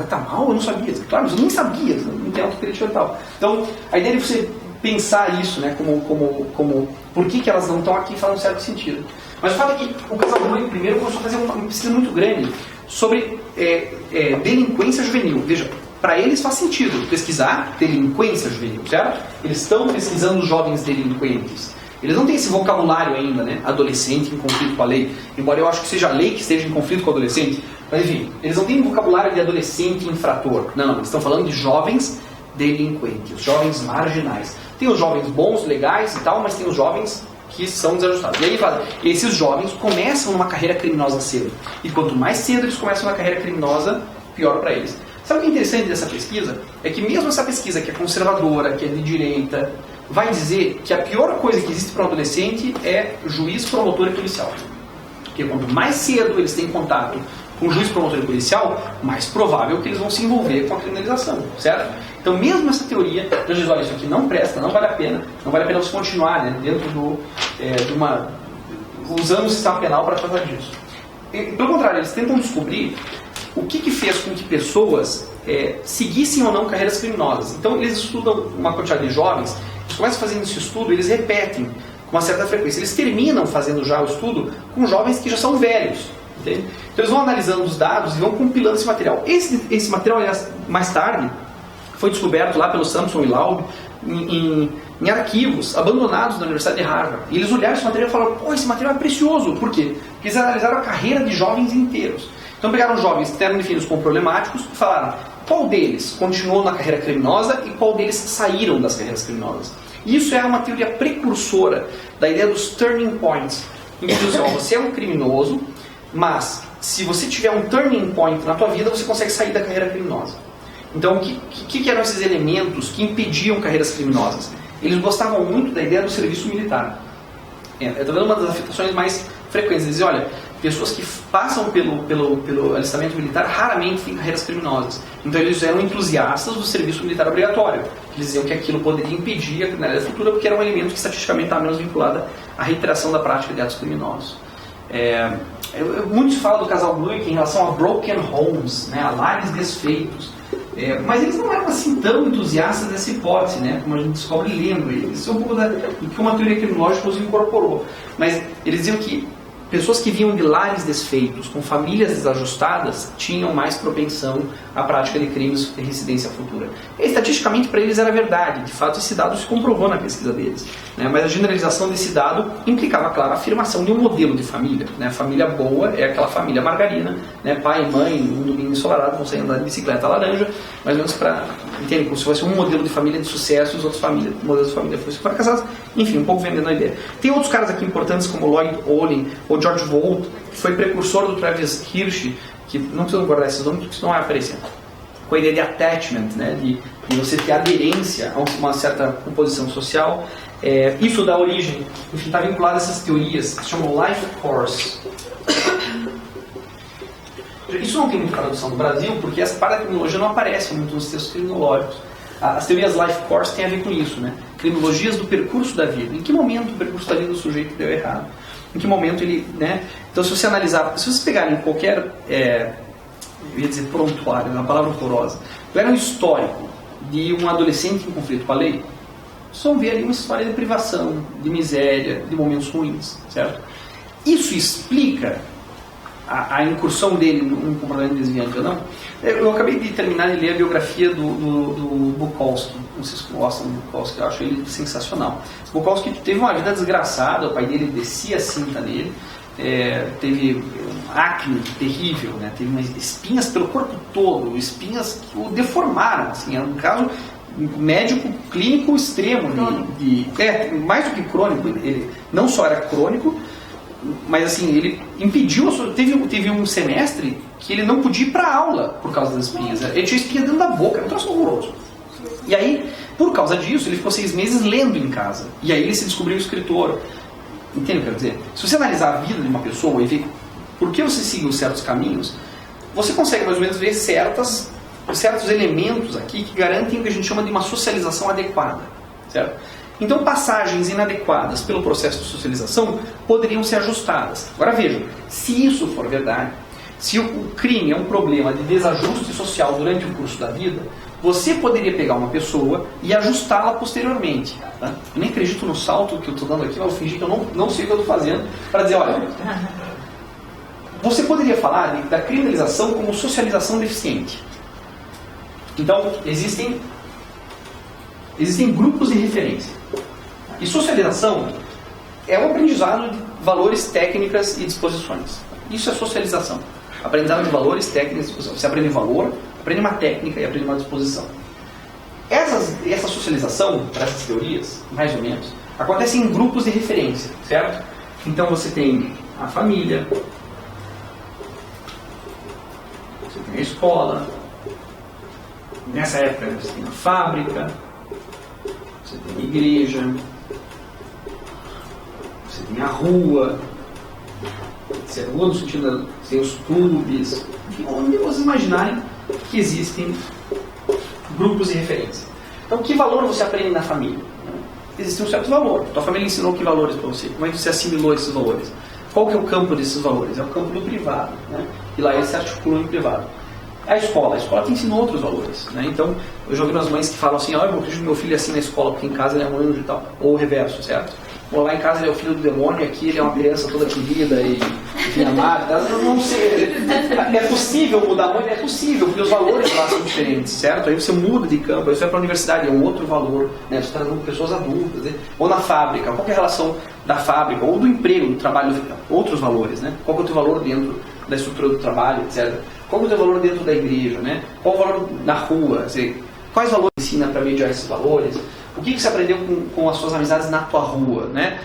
está mal? Eu não sabia. Claro, eu nem sabia, não tem autocrítica e tal. Então, a ideia de você pensar isso, né, como por que elas não estão aqui, faz um certo sentido. Mas o fato é que o casal Grueck primeiro começou a fazer uma pesquisa muito grande sobre delinquência juvenil. Veja, para eles faz sentido pesquisar delinquência juvenil, certo? Eles estão pesquisando os jovens delinquentes. Eles não têm esse vocabulário ainda, né? Adolescente em conflito com a lei. Embora eu acho que seja a lei que esteja em conflito com o adolescente. Mas enfim, eles não têm vocabulário de adolescente infrator. Não, eles estão falando de jovens delinquentes, jovens marginais. Tem os jovens bons, legais e tal, mas tem os jovens que são desajustados. E aí esses jovens começam uma carreira criminosa cedo. E quanto mais cedo eles começam uma carreira criminosa, pior para eles. Sabe o que é interessante dessa pesquisa? É que mesmo essa pesquisa que é conservadora, que é de direita, vai dizer que a pior coisa que existe para um adolescente é juiz, promotor e policial. Porque quanto mais cedo eles têm contato com juiz, promotor e policial, mais provável que eles vão se envolver com a criminalização, certo? Então mesmo essa teoria, já diz, olha, isso aqui não presta, não vale a pena você continuar, né, dentro usando o sistema penal para tratar disso. Pelo contrário, eles tentam descobrir o que fez com que pessoas seguissem ou não carreiras criminosas. Então eles estudam uma quantidade de jovens, eles começam fazendo esse estudo, eles repetem com uma certa frequência. Eles terminam fazendo já o estudo com jovens que já são velhos. Entende? Então eles vão analisando os dados e vão compilando esse material. Esse material, aliás, mais tarde, foi descoberto lá pelo Sampson e Laub em em arquivos abandonados da Universidade de Harvard. E eles olharam esse material e falaram, pô, esse material é precioso. Por quê? Porque eles analisaram a carreira de jovens inteiros. Então pegaram jovens que eram definidos como problemáticos e falaram qual deles continuou na carreira criminosa e qual deles saíram das carreiras criminosas. Isso é uma teoria precursora da ideia dos turning points. Em que diz, ó, você é um criminoso, mas se você tiver um turning point na tua vida, você consegue sair da carreira criminosa. Então, o que eram esses elementos que impediam carreiras criminosas? Eles gostavam muito da ideia do serviço militar. Eu estou vendo uma das afetações mais frequentes. Eles dizem, olha, pessoas que passam pelo alistamento militar raramente têm carreiras criminosas. Então, eles eram entusiastas do serviço militar obrigatório. Eles diziam que aquilo poderia impedir a criminalidade futura, porque era um elemento que estatisticamente estava menos vinculado à reiteração da prática de atos criminosos. Muitos falam do casal Buick em relação a broken homes, né, a lares desfeitos. Mas eles não eram assim tão entusiastas dessa hipótese, né, como a gente descobre lendo eles. Isso é um pouco do que uma teoria criminológica os incorporou. Mas eles diziam que pessoas que vinham de lares desfeitos, com famílias desajustadas, tinham mais propensão à prática de crimes de recidência futura. E, estatisticamente, para eles era verdade. De fato, esse dado se comprovou na pesquisa deles. Né? Mas a generalização desse dado implicava, claro, a afirmação de um modelo de família. Né? A família boa é aquela família margarina, né? Pai e mãe, um domingo ensolarado, vão sair andar de bicicleta laranja, mais ou menos para, entende, como se fosse um modelo de família de sucesso e os outros modelos de família fossem fracassados. Enfim, um pouco vendendo a ideia. Tem outros caras aqui importantes, como Lloyd Olin, ou George Volt, que foi precursor do Travis Hirsch, que não precisam guardar esses nomes, porque senão vai aparecer, com a ideia de attachment, né, de você ter aderência a uma certa composição social. Isso dá origem, enfim, está vinculado a essas teorias que se chamam life course. Isso não tem muita tradução no Brasil, porque essa parte da criminologia não aparece muito nos textos criminológicos. As teorias life course têm a ver com isso, né? Criminologias do percurso da vida. Em que momento o percurso da vida do sujeito deu errado? Em que momento ele, né? Então, se você analisar, se vocês pegarem qualquer, eu ia dizer prontuário, uma palavra horrorosa, pegar um histórico de um adolescente em conflito com a lei, vocês vão ver ali uma história de privação, de miséria, de momentos ruins, certo? Isso explica a incursão dele num comportamento desviante ou não. Eu acabei de terminar de ler a biografia do Bukowski. Não sei se vocês gostam do Bukowski, eu acho ele sensacional. Bukowski teve uma vida desgraçada, o pai dele descia a cinta nele, teve um acne terrível, né? Teve umas espinhas pelo corpo todo, espinhas que o deformaram. Assim, era um caso médico clínico extremo, mais do que crônico. Ele não só era crônico, mas assim, ele impediu, teve um semestre que ele não podia ir para aula por causa das espinhas. Ele tinha espinha dentro da boca, era um troço horroroso. E aí, por causa disso, ele ficou 6 meses lendo em casa. E aí ele se descobriu escritor. Entende o que eu quero dizer? Se você analisar a vida de uma pessoa e ver por que você seguiu certos caminhos, você consegue mais ou menos ver certos elementos aqui que garantem o que a gente chama de uma socialização adequada. Certo? Então, passagens inadequadas pelo processo de socialização poderiam ser ajustadas. Agora vejam, se isso for verdade, se o crime é um problema de desajuste social durante o curso da vida, você poderia pegar uma pessoa e ajustá-la posteriormente. Tá? Eu nem acredito no salto que eu estou dando aqui, mas eu fingi que eu não sei o que eu estou fazendo, para dizer, olha, você poderia falar da criminalização como socialização deficiente. Então, existem grupos de referência. E socialização é um aprendizado de valores, técnicas e disposições. Isso é socialização. Aprendizado de valores, técnicas e disposições. Você aprende valor, aprende uma técnica e aprende uma disposição. Essa socialização, para essas teorias, mais ou menos, acontece em grupos de referência, certo? Então você tem a família, você tem a escola, nessa época você tem a fábrica, você tem a igreja, você tem a rua, etc. Rua no sentido de tem os clubes, enfim, onde vocês imaginarem que existem grupos de referência. Então, que valor você aprende na família? Existe um certo valor. Tua família ensinou que valores para você? Como é que você assimilou esses valores? Qual que é o campo desses valores? É o campo do privado, né? E lá eles se articulam em privado. A escola te ensina outros valores, né? Então, eu já ouvi umas mães que falam assim, eu acredito que meu filho é assim na escola, porque em casa ele é um anjo e tal. Ou o reverso, certo? Ou lá em casa ele é o filho do demônio, aqui ele é uma criança toda querida e amada. Não sei, é possível mudar muito? É possível, porque os valores lá são diferentes, certo? Aí você muda de campo, aí você vai para a universidade, é um outro valor, né? Você está com pessoas adultas, né? Ou na fábrica, qual que é a relação da fábrica, ou do emprego, do trabalho, outros valores, né? Qual que é o teu valor dentro da estrutura do trabalho, etc. Qual que é o teu valor dentro da igreja, né? Qual o valor na rua, assim, quais valores você ensina para mediar esses valores? O que você aprendeu com as suas amizades na tua rua, né?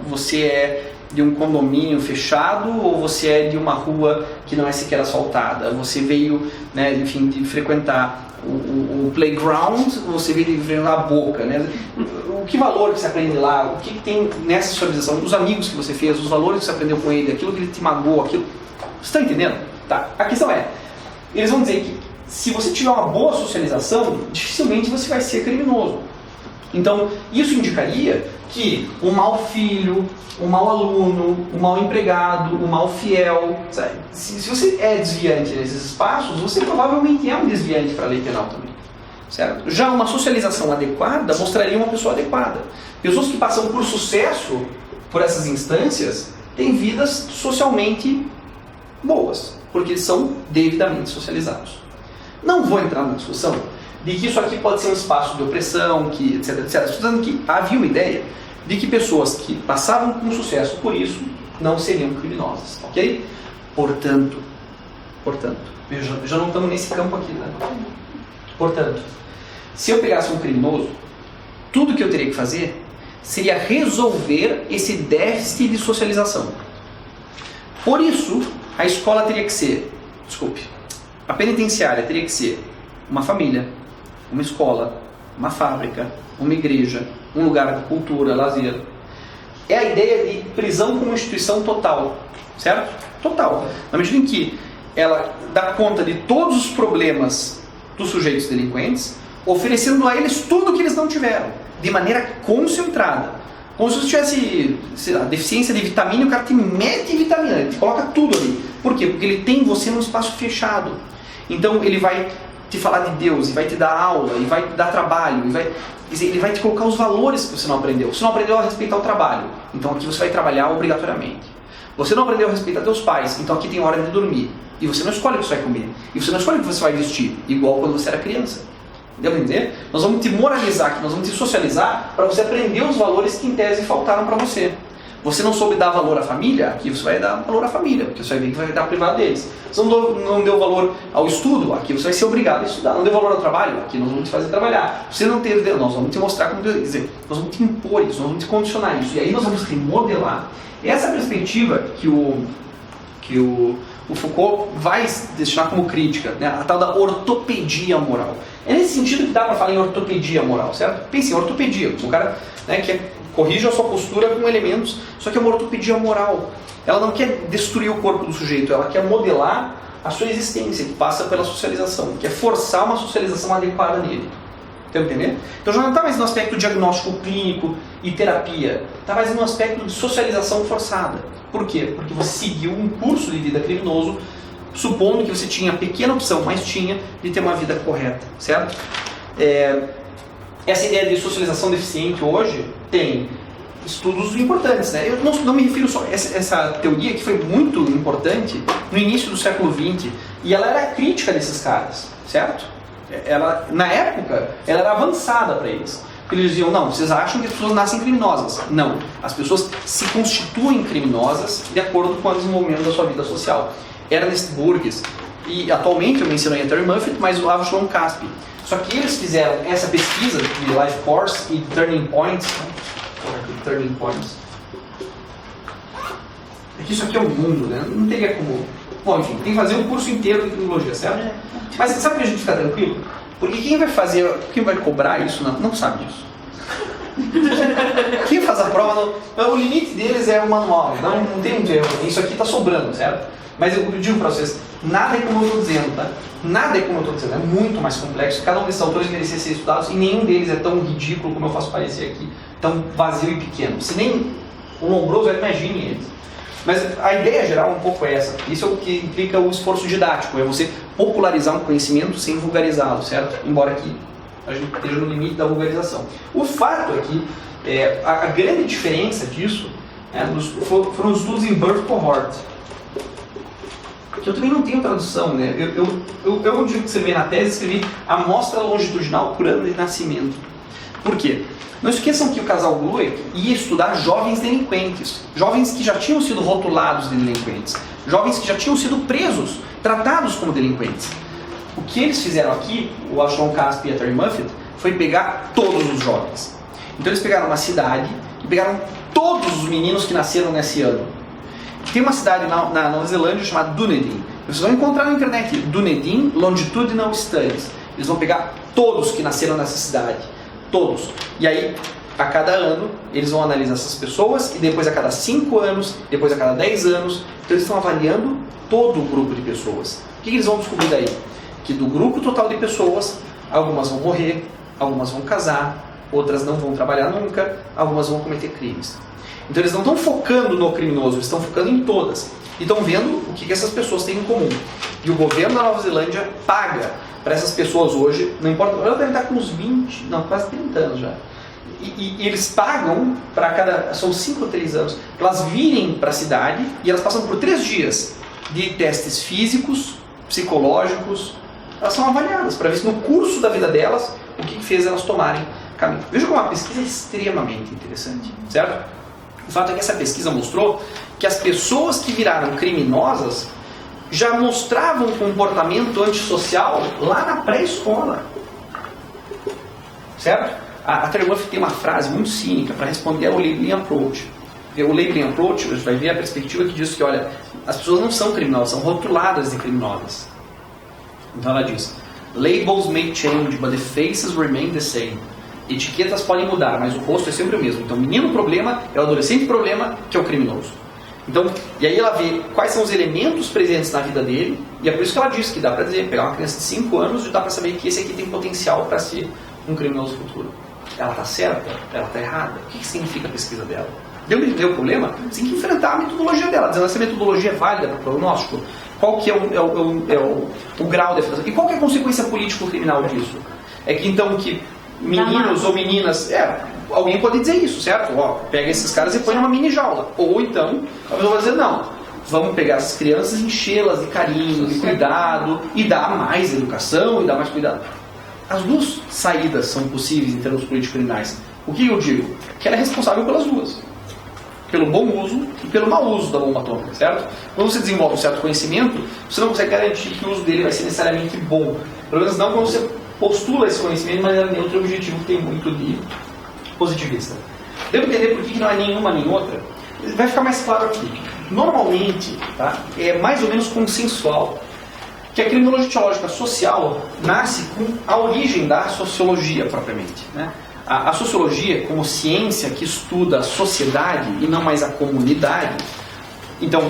Você é de um condomínio fechado ou você é de uma rua que não é sequer asfaltada? Você veio, né, enfim, de frequentar o playground ou você veio de frequentar a boca, né? O que valor que você aprende lá? O que tem nessa socialização? Os amigos que você fez, os valores que você aprendeu com ele, aquilo que ele te magoou, aquilo... Você está entendendo? Tá. A questão é, eles vão dizer que se você tiver uma boa socialização, dificilmente você vai ser criminoso. Então, isso indicaria que o mau filho, o mau aluno, o mau empregado, o mau fiel, sabe? Se você é desviante nesses espaços, você provavelmente é um desviante para a lei penal também, certo? Já uma socialização adequada mostraria uma pessoa adequada. Pessoas que passam por sucesso por essas instâncias têm vidas socialmente boas, porque são devidamente socializados. Não vou entrar na discussão de que isso aqui pode ser um espaço de opressão, que, etc, etc. Estou dizendo que havia uma ideia de que pessoas que passavam com sucesso por isso não seriam criminosas, ok? Portanto, já não estamos nesse campo aqui, né? Portanto, se eu pegasse um criminoso, tudo que eu teria que fazer seria resolver esse déficit de socialização. Por isso, a escola teria que ser, a penitenciária teria que ser uma família, uma escola, uma fábrica, uma igreja, um lugar de cultura, lazer. É a ideia de prisão como instituição total, certo? Total. Na medida em que ela dá conta de todos os problemas dos sujeitos delinquentes, oferecendo a eles tudo o que eles não tiveram, de maneira concentrada. Como se você tivesse, sei lá, deficiência de vitamina, o cara te mete vitamina, ele te coloca tudo ali. Por quê? Porque ele tem você num espaço fechado. Então ele vai te falar de Deus, e vai te dar aula, e vai te dar trabalho, ele vai te colocar os valores que você não aprendeu. Você não aprendeu a respeitar o trabalho, então aqui você vai trabalhar obrigatoriamente. Você não aprendeu a respeitar teus pais, então aqui tem hora de dormir. E você não escolhe o que você vai comer. E você não escolhe o que você vai vestir, igual quando você era criança. Deu para entender? Nós vamos te moralizar aqui, nós vamos te socializar para você aprender os valores que em tese faltaram para você. Você não soube dar valor à família, aqui você vai dar valor à família, porque você vai ver que vai dar privado deles. Você não deu valor ao estudo, aqui você vai ser obrigado a estudar. Não deu valor ao trabalho, aqui nós vamos te fazer trabalhar. Você não teve, nós vamos te mostrar como dizer, nós vamos te impor isso, nós vamos te condicionar isso. E aí nós vamos te modelar. Essa perspectiva que o Foucault vai destinar como crítica, né? A tal da ortopedia moral. É nesse sentido que dá para falar em ortopedia moral, certo? Pense em ortopedia, um cara, né, que corrige a sua postura com elementos, só que é uma ortopedia moral. Ela não quer destruir o corpo do sujeito, ela quer modelar a sua existência, que passa pela socialização, quer forçar uma socialização adequada nele. Está entendendo? Então já não está mais no aspecto diagnóstico clínico e terapia, está mais no aspecto de socialização forçada. Por quê? Porque você seguiu um curso de vida criminoso, supondo que você tinha a pequena opção, mas tinha, de ter uma vida correta, certo? Essa ideia de socialização deficiente hoje tem estudos importantes, né? Eu não me refiro só a essa teoria que foi muito importante no início do século XX, e ela era crítica desses caras, certo? Ela, na época, ela era avançada para eles. Porque eles diziam, não, vocês acham que as pessoas nascem criminosas. Não, as pessoas se constituem criminosas de acordo com o desenvolvimento da sua vida social. Ernest Burgess, e atualmente eu mencionei a Terry Moffitt, mas o Avshalom Caspi. Só que eles fizeram essa pesquisa de Life Course e Turning Points. Turning Points. É que isso aqui é um mundo, né? Não teria como... Bom, enfim, tem que fazer um curso inteiro de tecnologia, certo? Mas sabe que a gente fica tranquilo? Porque quem vai cobrar isso não sabe disso. Quem faz a prova, o limite deles é o manual, então não tem um erro. Isso aqui está sobrando, certo? Mas eu digo para vocês, nada é como eu estou dizendo, tá? Nada é como eu estou dizendo, é muito mais complexo. Cada um desses autores merecia ser estudados e nenhum deles é tão ridículo como eu faço parecer aqui, tão vazio e pequeno. Se nem o Lombroso, imagine eles. Mas a ideia geral um pouco é essa. Isso é o que implica o esforço didático, é você popularizar um conhecimento sem vulgarizá-lo, certo? Embora que a gente esteja no limite da vulgarização. O fato é que A grande diferença disso foram os estudos em birth cohort, que eu também não tenho tradução, né? Eu digo que você vê na tese, escrevi amostra longitudinal por ano de nascimento. Por quê? Não esqueçam que o casal Glueck ia estudar jovens delinquentes, jovens que já tinham sido rotulados de delinquentes, jovens que já tinham sido presos, tratados como delinquentes. O que eles fizeram aqui, o Ashton Cass, Pieter e Muffet, foi pegar todos os jovens. Então eles pegaram uma cidade e pegaram todos os meninos que nasceram nesse ano. Tem uma cidade na Nova Zelândia chamada Dunedin. Vocês vão encontrar na internet Dunedin Longitudinal Studies. Eles vão pegar todos que nasceram nessa cidade. Todos. E aí, a cada ano, eles vão analisar essas pessoas e depois a cada 5 anos, depois a cada 10 anos. Então eles estão avaliando todo o grupo de pessoas. O que eles vão descobrir daí? Que do grupo total de pessoas, algumas vão morrer, algumas vão casar, outras não vão trabalhar nunca, algumas vão cometer crimes. Então eles não estão focando no criminoso, eles estão focando em todas. E estão vendo o que essas pessoas têm em comum. E o governo da Nova Zelândia paga para essas pessoas hoje, não importa, ela deve estar com uns 20, não, quase 30 anos já. E eles pagam para cada, são 5 ou 3 anos, elas virem para a cidade e elas passam por 3 dias de testes físicos, psicológicos, elas são avaliadas para ver se no curso da vida delas, o que fez elas tomarem caminho. Veja como a pesquisa é extremamente interessante, certo? O fato é que essa pesquisa mostrou que as pessoas que viraram criminosas já mostravam comportamento antissocial lá na pré-escola. Certo? A Terry Muffet tem uma frase muito cínica para responder ao labeling approach. O labeling approach, a gente vai ver a perspectiva que diz que, olha, as pessoas não são criminosas, são rotuladas de criminosas. Então ela diz, labels may change, but the faces remain the same. Etiquetas podem mudar, mas o rosto é sempre o mesmo. Então, o menino problema é o adolescente problema, que é o criminoso. Então, e aí ela vê quais são os elementos presentes na vida dele, e é por isso que ela diz que dá para dizer, pegar uma criança de 5 anos e dá para saber que esse aqui tem potencial para ser um criminoso futuro. Ela está certa? Ela está errada? O que significa a pesquisa dela? Deu o problema? Você tem que enfrentar a metodologia dela, dizendo essa metodologia é válida para o prognóstico. Qual que é o grau de afetação? E qual que é a consequência político-criminal disso? É que então que meninos ou meninas, alguém pode dizer isso, certo? Ó, pega esses caras e põe numa mini jaula. Ou então, a pessoa vai dizer, não, vamos pegar essas crianças e enchê-las de carinho, de cuidado, e dar mais educação, e dar mais cuidado. As duas saídas são possíveis em termos político-criminais. O que eu digo? Que ela é responsável pelas duas. Pelo bom uso e pelo mau uso da bomba atômica, certo? Quando você desenvolve um certo conhecimento, você não consegue garantir que o uso dele vai ser necessariamente bom. Pelo menos não quando você postula esse conhecimento de maneira neutra e objetivo, que tem muito de positivista. Devo entender por que não é nenhuma nem outra? Vai ficar mais claro aqui. Normalmente, tá, é mais ou menos consensual que a criminologia etiológica social nasce com a origem da sociologia propriamente, né? A sociologia, como ciência que estuda a sociedade e não mais a comunidade. Então,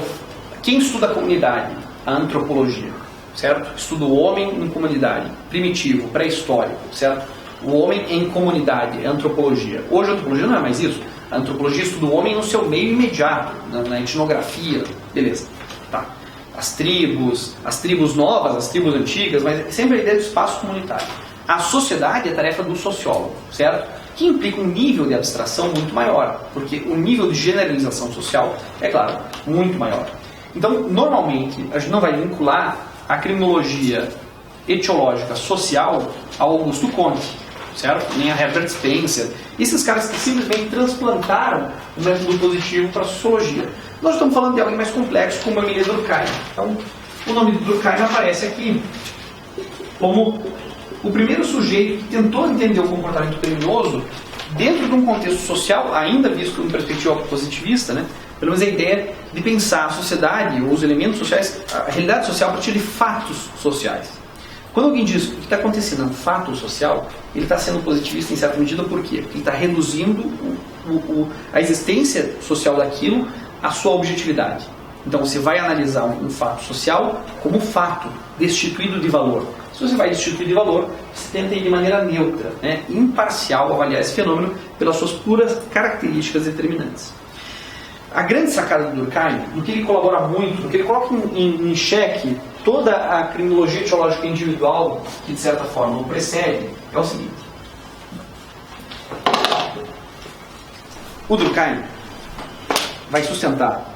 quem estuda a comunidade? A antropologia, certo? Estuda o homem em comunidade, primitivo, pré-histórico, certo? O homem em comunidade, é antropologia. Hoje a antropologia não é mais isso. A antropologia estuda o homem no seu meio imediato, na etnografia, beleza. Tá. As tribos novas, as tribos antigas, mas sempre a ideia do espaço comunitário. A sociedade é tarefa do sociólogo, certo? Que implica um nível de abstração muito maior, porque o nível de generalização social é, claro, muito maior. Então, normalmente, a gente não vai vincular a criminologia etiológica social ao Augusto Comte, certo? Nem a Herbert Spencer. Esses caras que simplesmente transplantaram o método positivo para a sociologia. Nós estamos falando de alguém mais complexo, como a Emilie Durkheim. Então, o nome de Durkheim aparece aqui como o primeiro sujeito que tentou entender o comportamento criminoso dentro de um contexto social, ainda visto em perspectiva positivista, né? Pelo menos a ideia de pensar a sociedade, ou os elementos sociais, a realidade social a partir de fatos sociais. Quando alguém diz que o que está acontecendo é um fato social, ele está sendo positivista em certa medida, por quê? Porque ele está reduzindo a existência social daquilo à sua objetividade. Então você vai analisar um fato social como fato, destituído de valor. Se você vai destituir de valor, você tenta ir de maneira neutra, né, imparcial, avaliar esse fenômeno pelas suas puras características determinantes. A grande sacada do Durkheim, no que ele colabora muito, no que ele coloca em xeque toda a criminologia etiológica individual, que de certa forma o precede, é o seguinte. O Durkheim vai sustentar.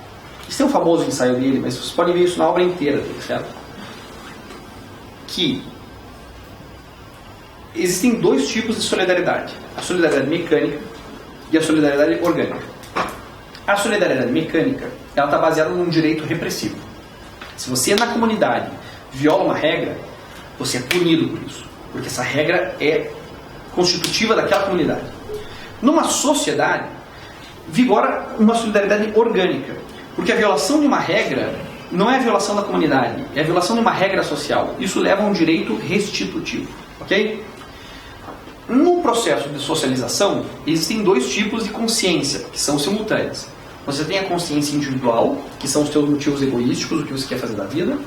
Isso é um famoso ensaio dele, mas vocês podem ver isso na obra inteira dele, certo? Que existem dois tipos de solidariedade. A solidariedade mecânica e a solidariedade orgânica. A solidariedade mecânica, ela está baseada num direito repressivo. Se você na comunidade viola uma regra, você é punido por isso. Porque essa regra é constitutiva daquela comunidade. Numa sociedade, vigora uma solidariedade orgânica. Porque a violação de uma regra não é a violação da comunidade, é a violação de uma regra social. Isso leva a um direito restitutivo. Ok? No processo de socialização, existem dois tipos de consciência, que são simultâneas. Você tem a consciência individual, que são os seus motivos egoísticos, o que você quer fazer da vida,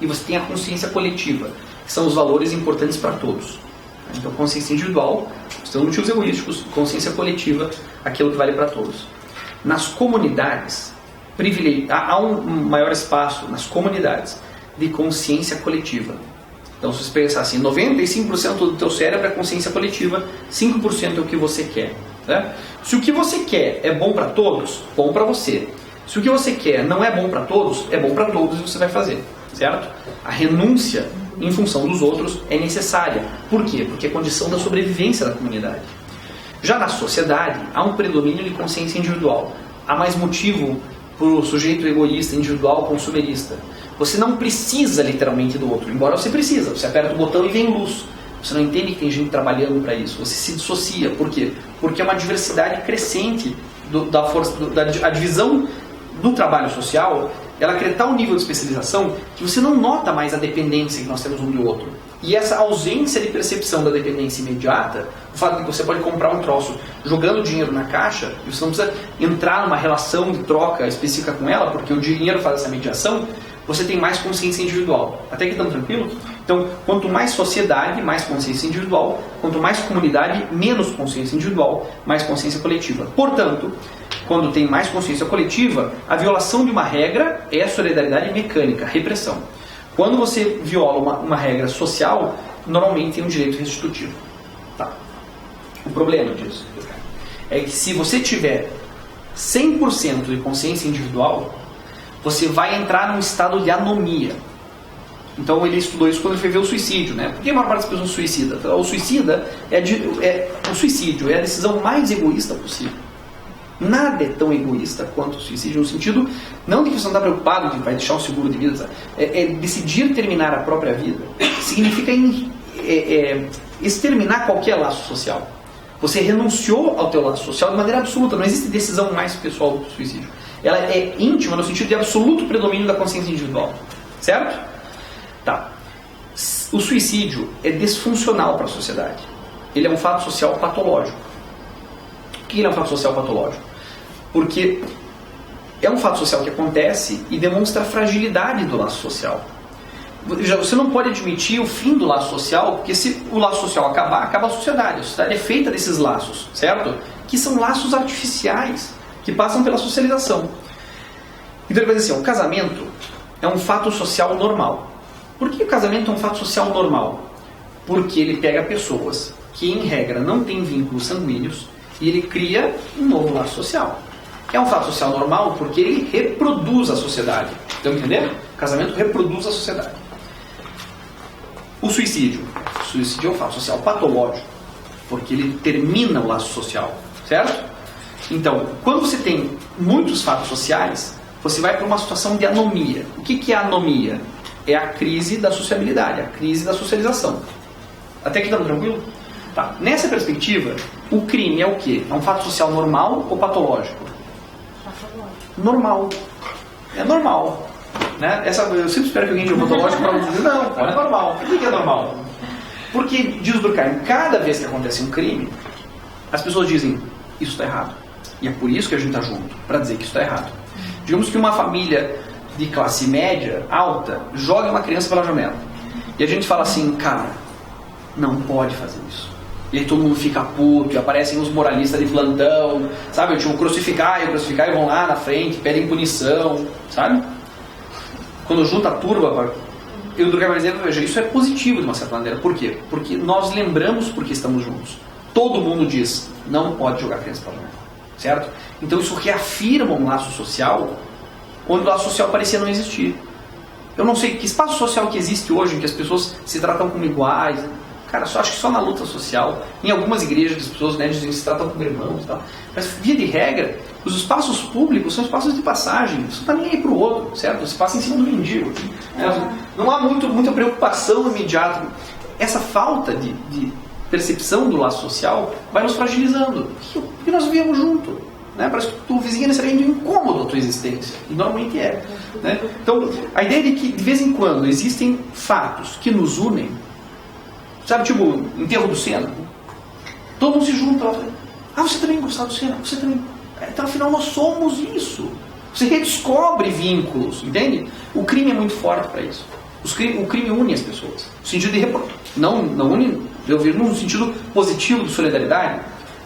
e você tem a consciência coletiva, que são os valores importantes para todos. Então, consciência individual, os seus motivos egoísticos, consciência coletiva, aquilo que vale para todos. Nas comunidades, há um maior espaço nas comunidades de consciência coletiva. Então, se você pensar assim, 95% do teu cérebro é consciência coletiva, 5% é o que você quer. Né? Se o que você quer é bom para todos, bom para você. Se o que você quer não é bom para todos, é bom para todos e você vai fazer. Certo? A renúncia em função dos outros é necessária. Por quê? Porque é condição da sobrevivência da comunidade. Já na sociedade, há um predomínio de consciência individual. Há mais motivo para o sujeito egoísta, individual, consumerista. Você não precisa literalmente do outro, embora você precisa. Você aperta o botão e vem luz. Você não entende que tem gente trabalhando para isso. Você se dissocia. Por quê? Porque é uma diversidade crescente a divisão do trabalho social. Ela cria tal nível de especialização que você não nota mais a dependência que nós temos um do outro. E essa ausência de percepção da dependência imediata, o fato de que você pode comprar um troço jogando dinheiro na caixa, e você não precisa entrar numa relação de troca específica com ela, porque o dinheiro faz essa mediação, você tem mais consciência individual. Até aqui estamos tranquilos? Então, quanto mais sociedade, mais consciência individual. Quanto mais comunidade, menos consciência individual, mais consciência coletiva. Portanto, quando tem mais consciência coletiva, a violação de uma regra é a solidariedade mecânica, repressão. Quando você viola uma regra social, normalmente tem um direito restitutivo. Tá. O problema disso é que se você tiver 100% de consciência individual, você vai entrar num estado de anomia. Então ele estudou isso quando ele foi ver o suicídio, né? Por que a maior parte das pessoas suicida? O suicídio é a decisão mais egoísta possível. Nada é tão egoísta quanto o suicídio, no sentido, não de que você não está preocupado que vai deixar um seguro de vida, é decidir terminar a própria vida. Significa exterminar qualquer laço social. Você renunciou ao teu laço social de maneira absoluta, não existe decisão mais pessoal do que o suicídio. Ela é íntima no sentido de absoluto predomínio da consciência individual. Certo? Tá. O suicídio é disfuncional para a sociedade. Ele é um fato social patológico. Por que ele é um fato social patológico? Porque é um fato social que acontece e demonstra a fragilidade do laço social. Você não pode admitir o fim do laço social, porque se o laço social acabar, acaba a sociedade. A sociedade é feita desses laços, certo? Que são laços artificiais, que passam pela socialização. Então ele vai dizer assim, o casamento é um fato social normal. Por que o casamento é um fato social normal? Porque ele pega pessoas que, em regra, não têm vínculos sanguíneos e ele cria um novo laço social. É um fato social normal porque ele reproduz a sociedade. Estão entendendo? O casamento reproduz a sociedade. O suicídio é um fato social patológico porque ele termina o laço social. Certo? Então, quando você tem muitos fatos sociais, você vai para uma situação de anomia. O que é a anomia? É a crise da sociabilidade, a crise da socialização. Até aqui estamos tranquilo? Tá. Nessa perspectiva, o crime é o quê? É um fato social normal ou patológico? Normal. É normal. Né? Eu sempre espero que alguém diga patológico para dizer, não, é normal. Por que é normal? Porque, diz o Durkheim, cada vez que acontece um crime, as pessoas dizem, isso está errado. E é por isso que a gente está junto, para dizer que isso está errado. Digamos que uma família de classe média, alta, joga uma criança pela janela. E a gente fala assim, cara, não pode fazer isso. E aí todo mundo fica puto, e aparecem os moralistas de plantão, sabe? Tipo, crucificar e vão lá na frente, pedem punição, sabe? Quando junta a turba, eu do vai dizer, veja, isso é positivo de uma certa maneira. Por quê? Porque nós lembramos porque estamos juntos. Todo mundo diz, não pode jogar criança pela janela. certo? Então isso reafirma um laço social onde o laço social parecia não existir. Eu não sei que espaço social que existe hoje em que as pessoas se tratam como iguais. Cara, acho que só na luta social, em algumas igrejas as pessoas, né, dizem que se tratam como irmãos e tal. Mas, via de regra, os espaços públicos são espaços de passagem. Você não está nem aí para o outro, certo? Você passa em cima do mendigo. Né? Não há muita preocupação imediata. Essa falta de percepção do laço social vai nos fragilizando. Porque nós vivemos junto. Né? Parece que tu vizinha necessariamente um incômodo a tua existência. E normalmente é. Né? Então, a ideia de que, de vez em quando, existem fatos que nos unem. Sabe, tipo, enterro do Senna? Todo mundo se junta lá. Ah, você também gostava do Senna? Você também. Então, afinal, nós somos isso. Você redescobre vínculos, entende? O crime é muito forte para isso. O crime une as pessoas. No sentido de não une, eu vejo num sentido positivo de solidariedade,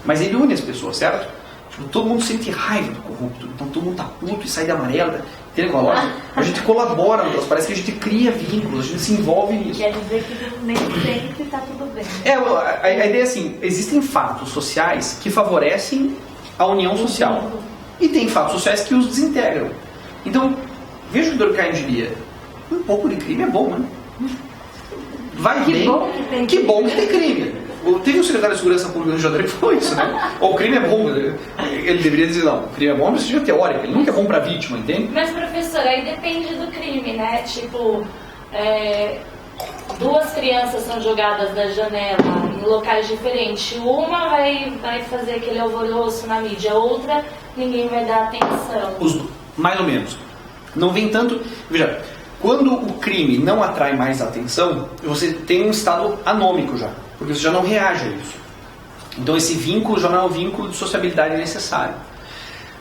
mas ele une as pessoas, certo? Tipo, todo mundo sente raiva do corrupto, então todo mundo tá puto e sai de amarela. Entende com a lógica? A gente colabora, parece que a gente cria vínculos, a gente se envolve nisso.
Quer dizer que nem sempre está tudo bem.
A ideia é assim, existem fatos sociais que favorecem a união social. E tem fatos sociais que os desintegram. Então, veja o que Durkheim diria. Um pouco de crime é bom, né? Vai bem. Que bom que tem crime. Teve um secretário de Segurança Pública no Rio de Janeiro que falou isso, né? Ou o crime é bom. Ele deveria dizer, não, o crime é bom, mas seja teórico, ele nunca é bom pra vítima, entende?
Mas, professor, aí depende do crime, né? Tipo, duas crianças são jogadas da janela em locais diferentes. Uma vai fazer aquele alvoroço na mídia, a outra ninguém vai dar atenção.
Mais ou menos. Não vem tanto... Veja, quando o crime não atrai mais atenção, você tem um estado anômico já. Porque você já não reage a isso. Então esse vínculo já não é um vínculo de sociabilidade necessário.